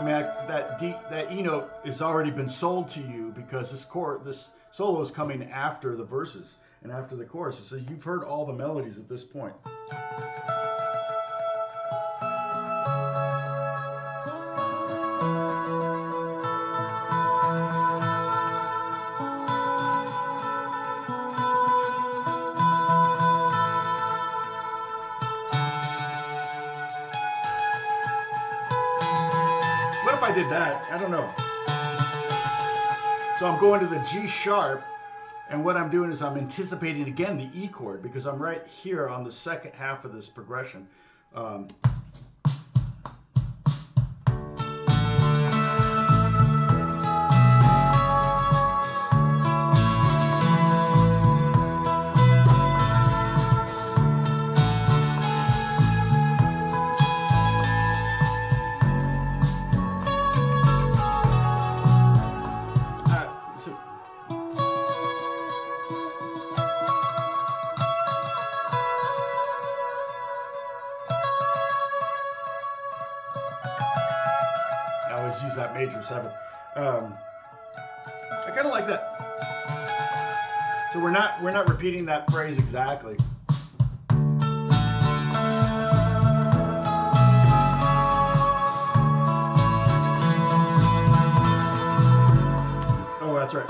mean, that E note has already been sold to you because this solo is coming after the verses and after the chorus, so you've heard all the melodies at this point. I did that, I don't know. So I'm going to the G sharp, and what I'm doing is I'm anticipating again the E chord because I'm right here on the second half of this progression. use that major seventh. I kind of like that. So we're not repeating that phrase exactly. Oh, that's right.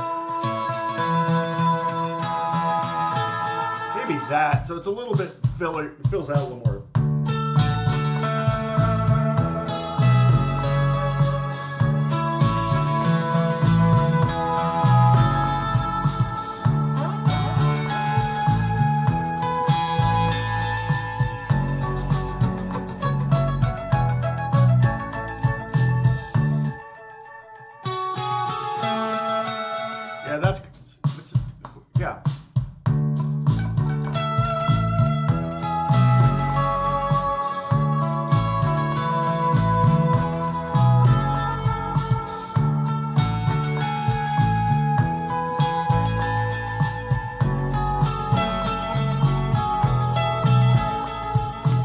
Maybe that. So it's a little bit filler, fills out a little more. Yeah.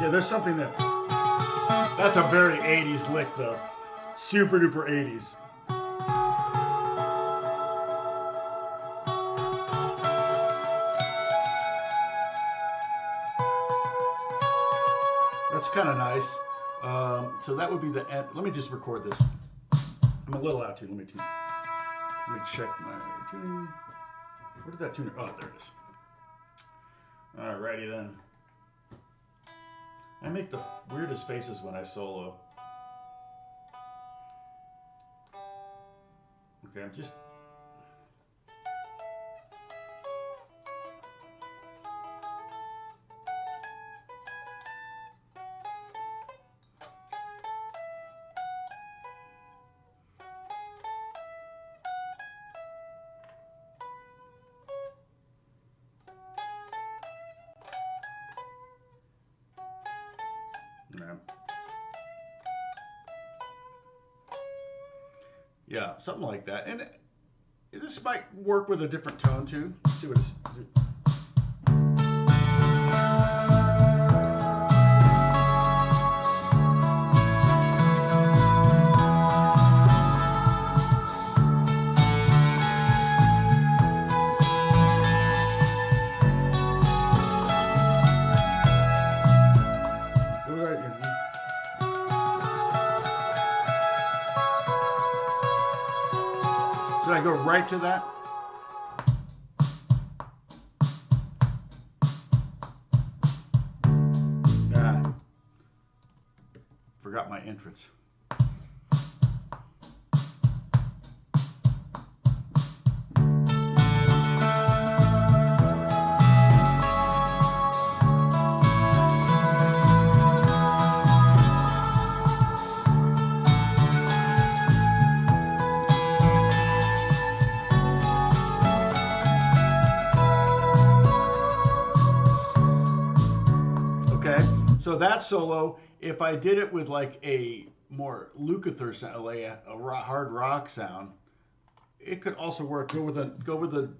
Yeah, there's something that's a very 80s lick though. Super duper 80s. That's kind of nice. So that would be the end. Let me just record this. I'm a little out too. Let me check my tuning. Where did that tuner? Oh, there it is. Alrighty then. I make the weirdest faces when I solo. Okay, I'm just. Yeah, something like that. And this might work with a different tone too. See what it's. Should I go right to that? Ah, forgot my entrance. So that solo, if I did it with like a more Lukather sound, like a hard rock sound, it could also work. Go with the.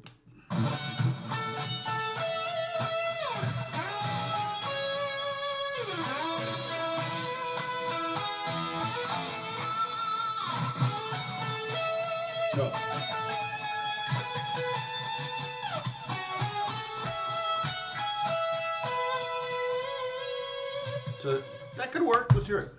No. So that could work. Let's hear it.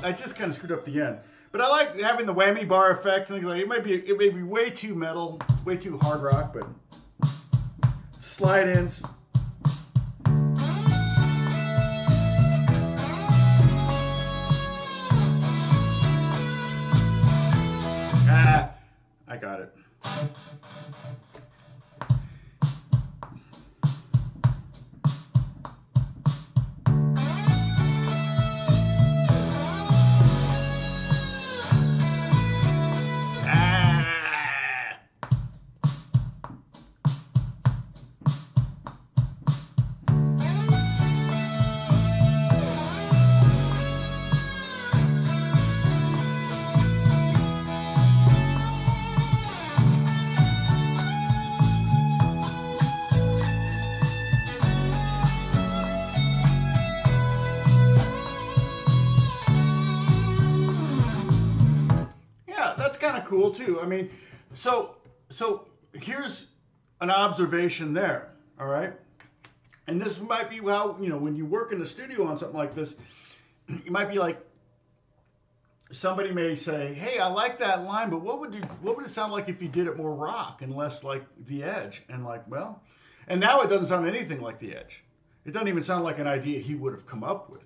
I just kind of screwed up the end, but I like having the whammy bar effect. Like it may be way too metal, way too hard rock, but slide ins. Ah, I got it. kind of cool too. I mean, so here's an observation there. All right, and this might be how, you know, when you work in the studio on something like this, you might be like, somebody may say, "Hey, I like that line, but what would it sound like if you did it more rock and less like The Edge?" And like, well, and now it doesn't sound anything like The Edge. It doesn't even sound like an idea he would have come up with.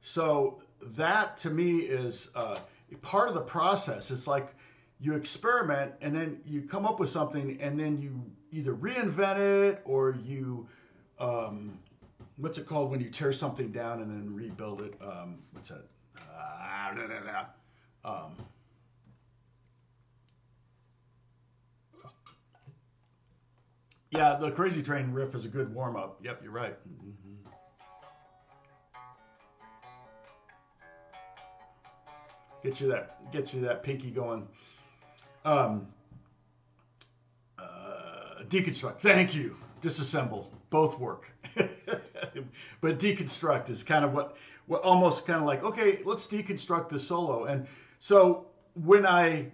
So that to me is part of the process. It's like you experiment and then you come up with something and then you either reinvent it or you, what's it called when you tear something down and then rebuild it? What's that? Yeah, the Crazy Train riff is a good warm up. Yep, you're right. Mm-hmm. Gets you that pinky going. Deconstruct. Thank you. Disassemble. Both work. But deconstruct is kind of what almost kind of like, okay, let's deconstruct this solo. And so when I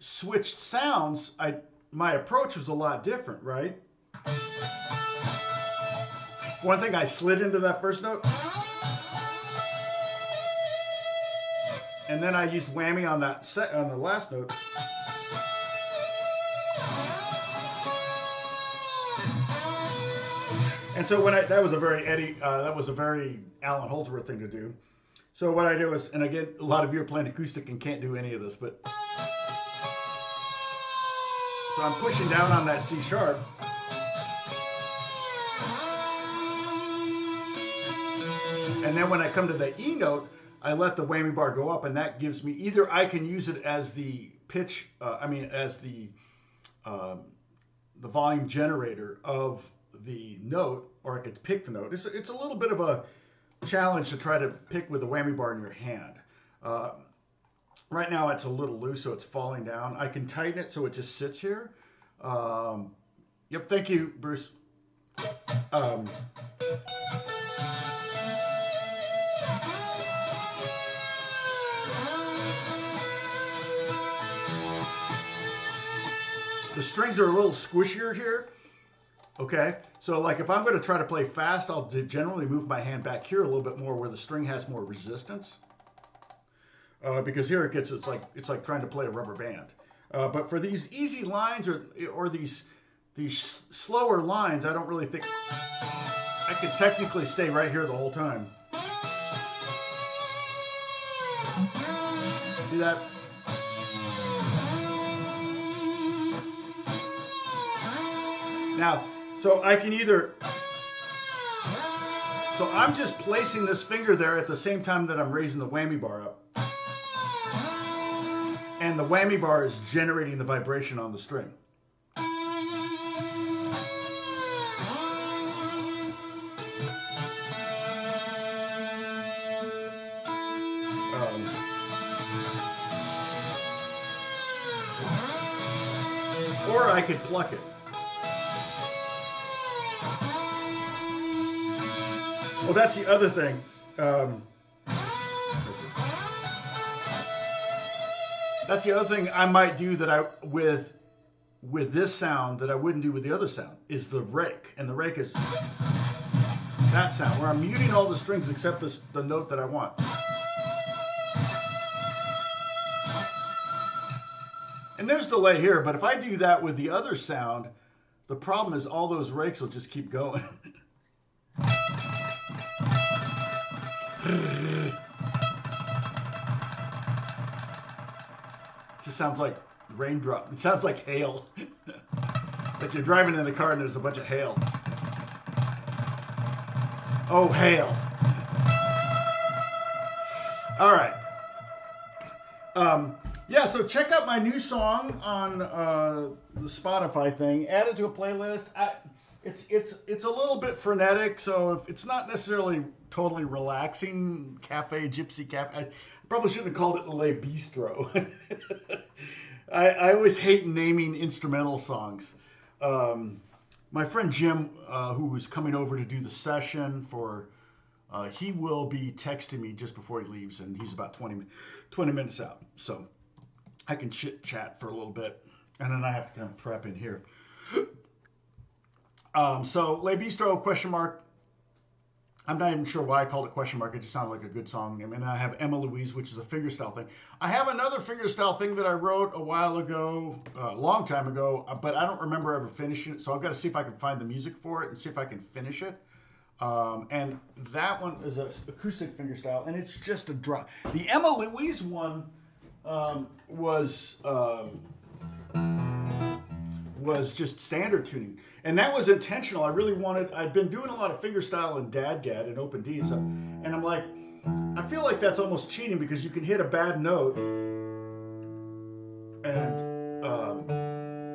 switched sounds, my approach was a lot different, right? One thing, I slid into that first note, and then I used whammy on on the last note. And so that was a very Alan Holdsworth thing to do. So what I did was, and again, a lot of you are playing acoustic and can't do any of this, but so I'm pushing down on that C sharp. And then when I come to the E note, I let the whammy bar go up, and that gives me, either I can use it as the pitch, as the volume generator of the note, or I could pick the note. It's a little bit of a challenge to try to pick with the whammy bar in your hand. Right now it's a little loose, so it's falling down. I can tighten it so it just sits here. Yep, thank you, Bruce. The strings are a little squishier here. Okay, so like if I'm going to try to play fast, I'll generally move my hand back here a little bit more where the string has more resistance. Because here it's like trying to play a rubber band. But for these easy lines or these slower lines, I don't really think I could technically stay right here the whole time. Do that. Now, so I can so I'm just placing this finger there at the same time that I'm raising the whammy bar up. And the whammy bar is generating the vibration on the string. Or I could pluck it. Well, that's the other thing. That's the other thing I might do that with this sound that I wouldn't do with the other sound is the rake. And the rake is that sound where I'm muting all the strings except the note that I want. And there's delay here, but if I do that with the other sound, the problem is all those rakes will just keep going. It just sounds like raindrop. It sounds like hail. Like you're driving in the car and there's a bunch of hail. Oh, hail. All right. Yeah, so check out my new song on the Spotify thing. Add it to a playlist. It's a little bit frenetic, so if it's not necessarily totally relaxing. Gypsy cafe. I probably shouldn't have called it Le Bistro. I always hate naming instrumental songs. My friend Jim, who was coming over to do the session for He will be texting me just before he leaves, and he's about 20 minutes out. So I can chit chat for a little bit, and then I have to kind of prep in here. So Le Bistro question mark. I'm not even sure why I called it question mark. It just sounded like a good song. I mean, I have Emma Louise, which is a fingerstyle thing. I have another fingerstyle thing that I wrote a while ago, a long time ago, but I don't remember ever finishing it. So I've got to see if I can find the music for it and see if I can finish it. And that one is an acoustic fingerstyle, and it's just a drop. The Emma Louise one was just standard tuning, and that was intentional. I really wanted. I'd been doing a lot of fingerstyle and dadgad and open D and stuff, and I'm like, I feel like that's almost cheating because you can hit a bad note, and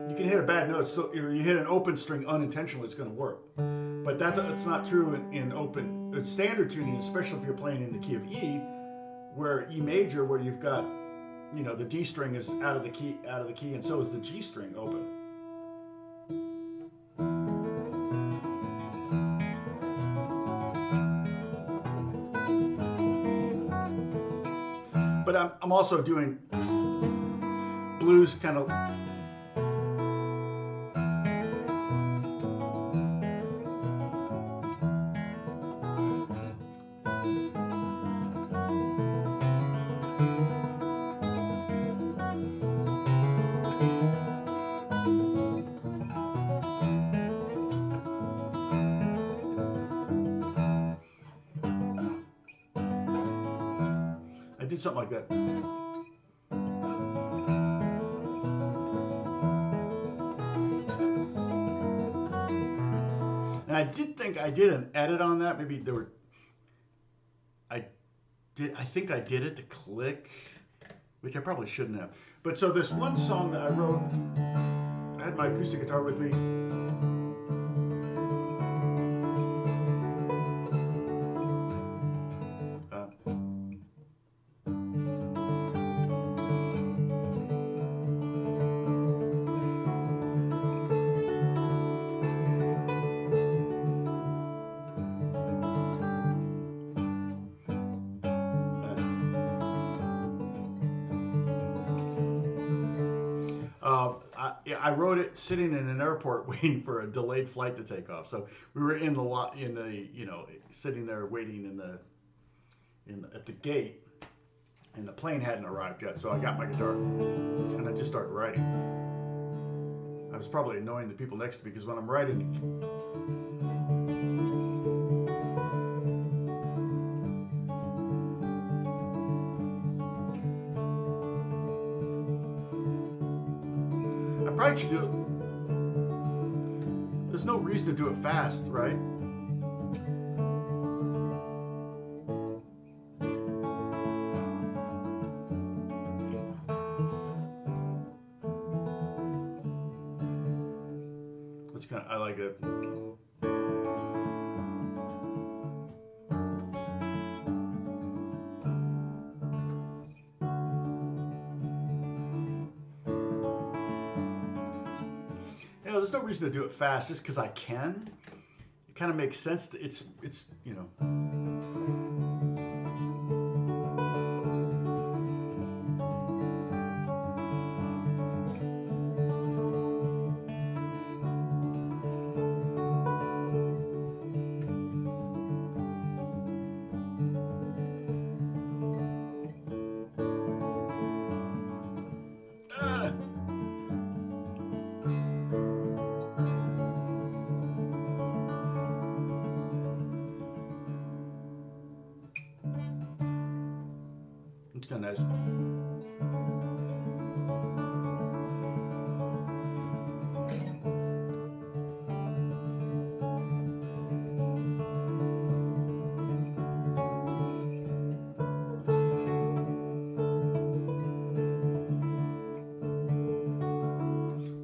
you can hit a bad note. So you hit an open string unintentionally, it's going to work. But that's not true in open standard tuning, especially if you're playing in the key of E, where E major, where you've got, the D string is out of the key, and so is the G string open. But I'm also doing blues kind of. I did something like that. And I did think I did an edit on that. Maybe there were. I think I did it to click, which I probably shouldn't have. But so this one song that I wrote, I had my acoustic guitar with me. I wrote it sitting in an airport waiting for a delayed flight to take off. So we were in the sitting there waiting at the gate, and the plane hadn't arrived yet. So I got my guitar and I just started writing. I was probably annoying the people next to me because when I'm writing, I should do it. There's no reason to do it fast, right? It's kind of, I like it. There's no reason to do it fast just because I can. It kind of makes sense. It's kind of nice.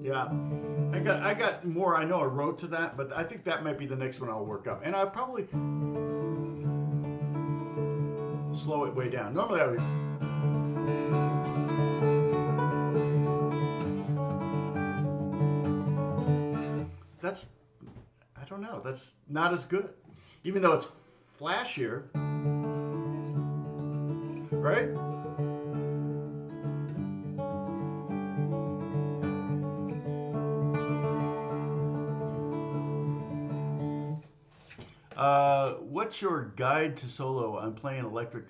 Yeah, I got more. I know I wrote to that, but I think that might be the next one I'll work up, and I'll probably slow it way down. Normally I would. I don't know. That's not as good, even though it's flashier, right? What's your guide to solo? I'm playing electric.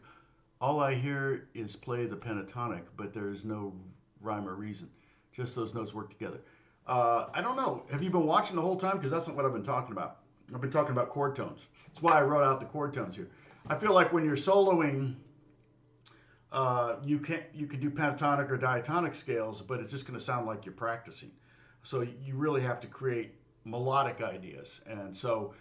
All I hear is play the pentatonic, but there's no rhyme or reason. Just those notes work together. I don't know. Have you been watching the whole time? Because that's not what I've been talking about. I've been talking about chord tones. That's why I wrote out the chord tones here. I feel like when you're soloing, you can do pentatonic or diatonic scales, but it's just going to sound like you're practicing. So you really have to create melodic ideas. And so,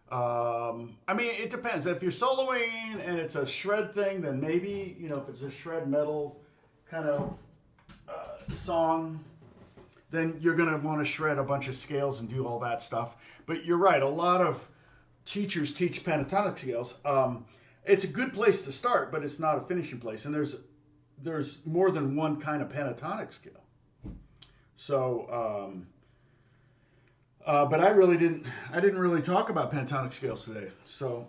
I mean, it depends. If you're soloing and it's a shred thing, then maybe, you know, if it's a shred metal kind of song, then you're going to want to shred a bunch of scales and do all that stuff. But you're right, a lot of teachers teach pentatonic scales. It's a good place to start, but it's not a finishing place. And there's more than one kind of pentatonic scale. So, but I didn't really talk about pentatonic scales today. So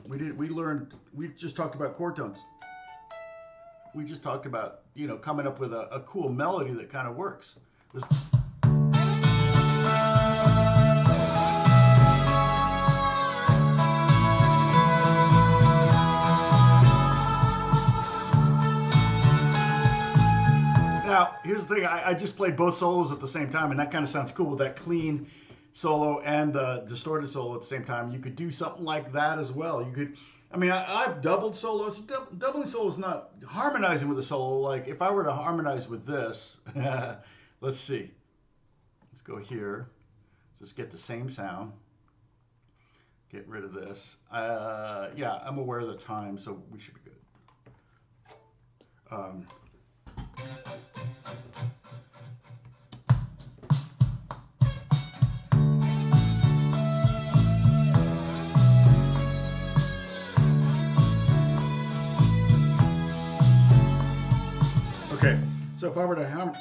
we just talked about chord tones. We just talked about, you know, coming up with a cool melody that kind of works. Now, here's the thing. I just played both solos at the same time, and that kind of sounds cool with that clean solo and the distorted solo at the same time. You could do something like that as well. You could, I mean, I've doubled solos. Doubling solo is not harmonizing with a solo. Like, if I were to harmonize with this, let's see. Let's go here. Just get the same sound. Get rid of this. Yeah, I'm aware of the time, so we should be good. Okay, so if I were to hammer.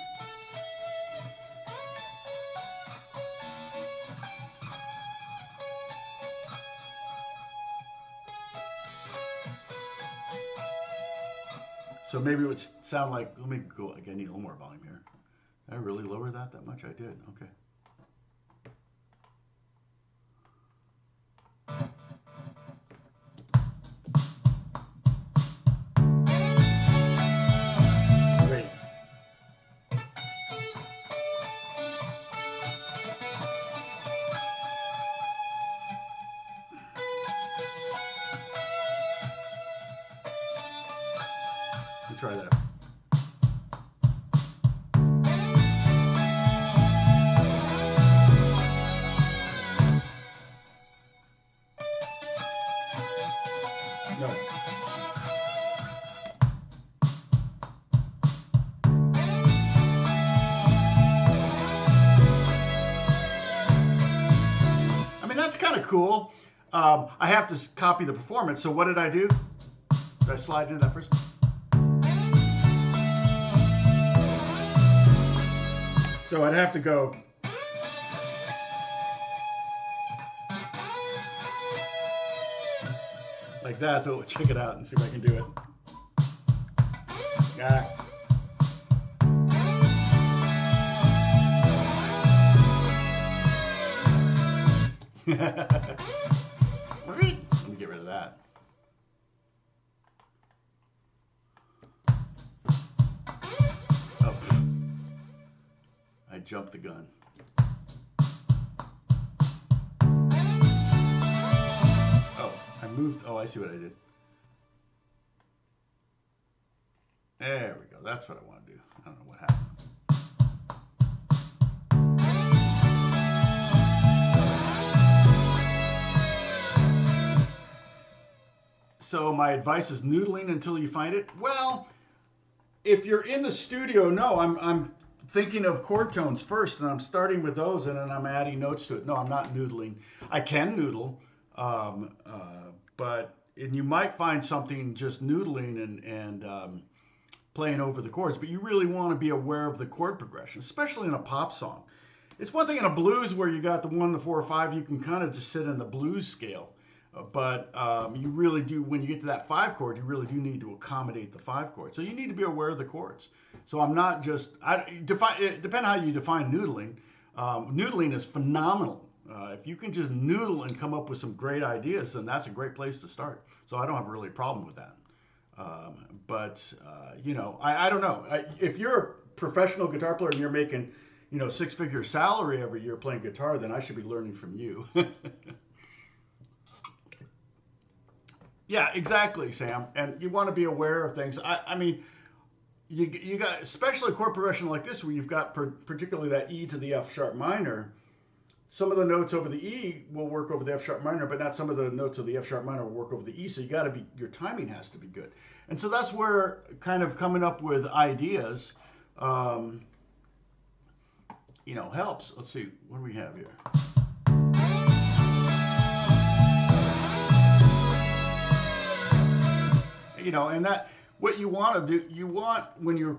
So maybe it would sound like, let me go again, I need a little more volume here. Did I really lower that much? I did, okay. Great. Let me try that. No. I mean, that's kind of cool. I have to copy the performance. So what did I do? Did I slide into that first? So I'd have to go. Like that, so check it out and see if I can do it. Yeah. Let me get rid of that. Oh, I jumped the gun. Moved. Oh, I see what I did. There we go. That's what I want to do. I don't know what happened. So my advice is noodling until you find it. Well, if you're in the studio, no, I'm thinking of chord tones first, and I'm starting with those, and then I'm adding notes to it. No, I'm not noodling. I can noodle. But you might find something just noodling and playing over the chords, but you really want to be aware of the chord progression, especially in a pop song. It's one thing in a blues where you got the 1, the 4, or 5, you can kind of just sit in the blues scale. But you really do, when you get to that 5 chord, you really do need to accommodate the 5 chord. So you need to be aware of the chords. So I'm not just, it depends how you define noodling. Noodling is phenomenal. If you can just noodle and come up with some great ideas, then that's a great place to start. So I don't have really a problem with that. You know, I don't know. If you're a professional guitar player and you're making, you know, 6-figure salary every year playing guitar, then I should be learning from you. Yeah, exactly, Sam. And you want to be aware of things. I mean, you got, especially a chord progression like this, where you've got particularly that E to the F sharp minor. Some of the notes over the E will work over the F sharp minor, but not some of the notes of the F sharp minor will work over the E. So you got to be, your timing has to be good. And so that's where kind of coming up with ideas, you know, helps. Let's see, what do we have here? You know, and that, what you want to do, you want, when you're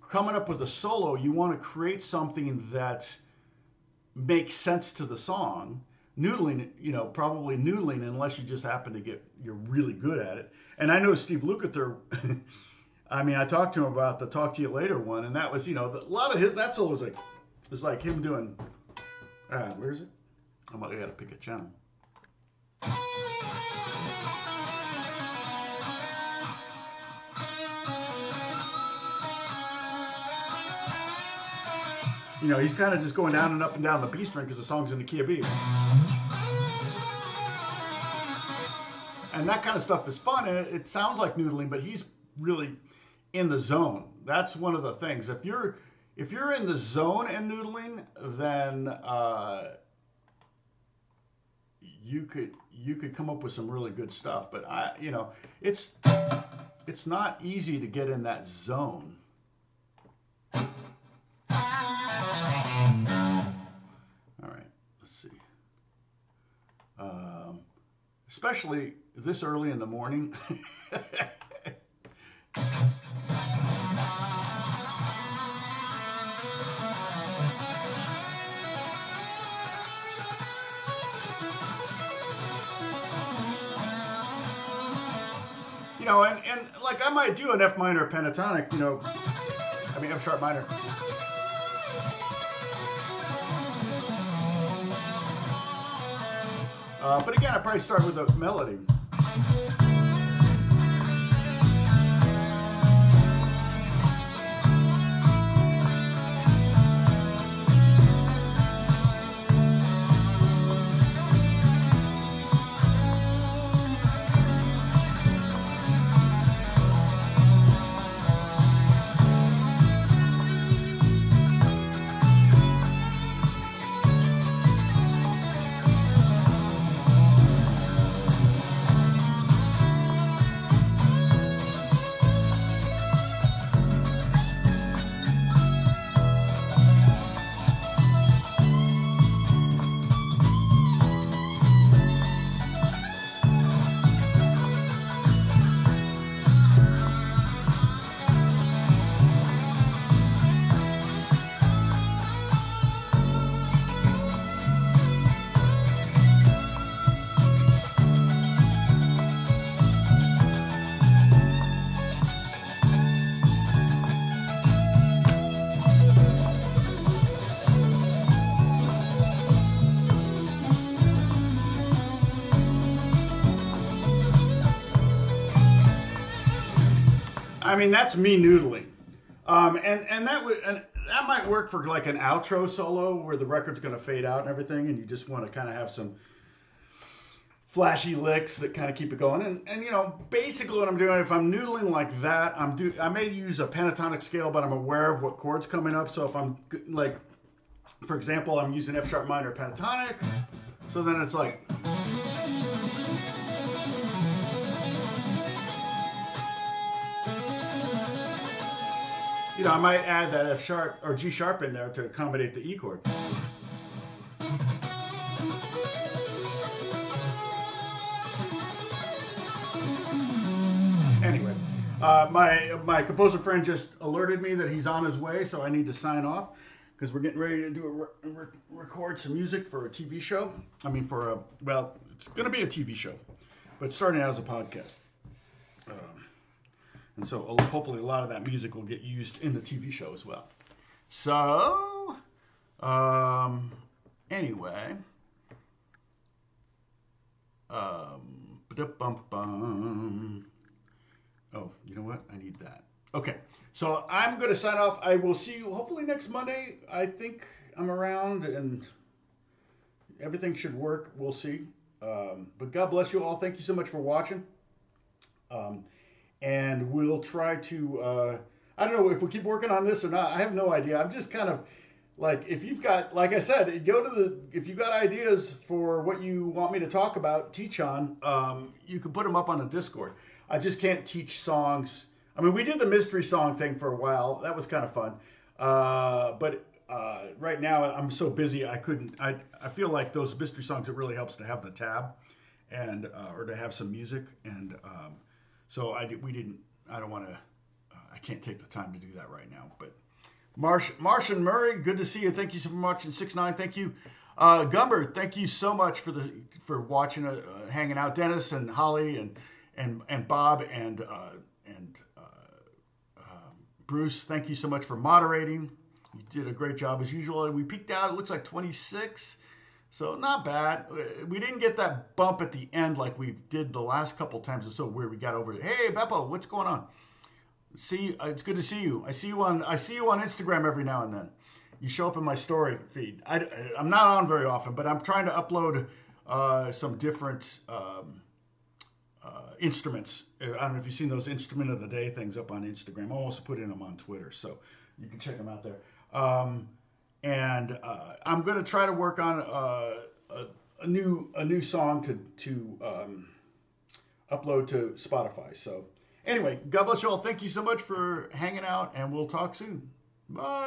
coming up with a solo, you want to create something that makes sense to the song. Noodling, you know, probably noodling, unless you just happen to get, you're really good at it. And I know Steve Lukather, I mean, I talked to him about the Talk to You Later one, and that was, you know, a lot of his, that solo was like him doing, where is it? I got to pick a channel. You know, he's kind of just going down and up and down the B string because the song's in the key of B. And that kind of stuff is fun, and it sounds like noodling, but he's really in the zone. That's one of the things. If you're in the zone and noodling, then you could come up with some really good stuff. But you know, it's not easy to get in that zone. Especially this early in the morning. You know, and like I might do an F minor pentatonic, you know, I mean F sharp minor. But again, I probably start with a melody. I mean, that's me noodling. And that might work for like an outro solo where the record's going to fade out and everything, and you just want to kind of have some flashy licks that kind of keep it going. And you know, basically what I'm doing, if I'm noodling like that, I may use a pentatonic scale, but I'm aware of what chord's coming up. So if I'm like, for example, I'm using F sharp minor pentatonic, so then it's like, you know, I might add that F sharp or G sharp in there to accommodate the E chord. Anyway, my composer friend just alerted me that he's on his way, so I need to sign off. because we're getting ready to do record some music for a TV show. I mean, well, it's going to be a TV show, but starting out as a podcast. And so hopefully a lot of that music will get used in the TV show as well. So, anyway. Oh, you know what? I need that. Okay, so I'm going to sign off. I will see you hopefully next Monday. I think I'm around and everything should work. We'll see. But God bless you all. Thank you so much for watching. And we'll try to, I don't know if we keep working on this or not. I have no idea. I'm just kind of like, if you've got, like I said, if you've got ideas for what you want me to talk about, teach on, you can put them up on the Discord. I just can't teach songs. I mean, we did the mystery song thing for a while. That was kind of fun. But right now I'm so busy I couldn't. I feel like those mystery songs, it really helps to have the tab and or to have some music. And so I don't want to. I can't take the time to do that right now. But Martian Murray, good to see you. Thank you so much. And 6'9", thank you. Gumber, thank you so much for watching, hanging out. Dennis and Holly and Bob and Bruce, thank you so much for moderating. You did a great job as usual. We peaked out, it looks like 26, so not bad. We didn't get that bump at the end like we did the last couple times. It's so weird. We got over it. Hey, Beppo, what's going on? It's good to see you. I see you on Instagram every now and then. You show up in my story feed. I'm not on very often, but I'm trying to upload some different instruments. I don't know if you've seen those instrument of the day things up on Instagram. I'll also put in them on Twitter, so you can check them out there. And I'm going to try to work on a new song to upload to Spotify. So anyway, God bless you all. Thank you so much for hanging out, and we'll talk soon. Bye.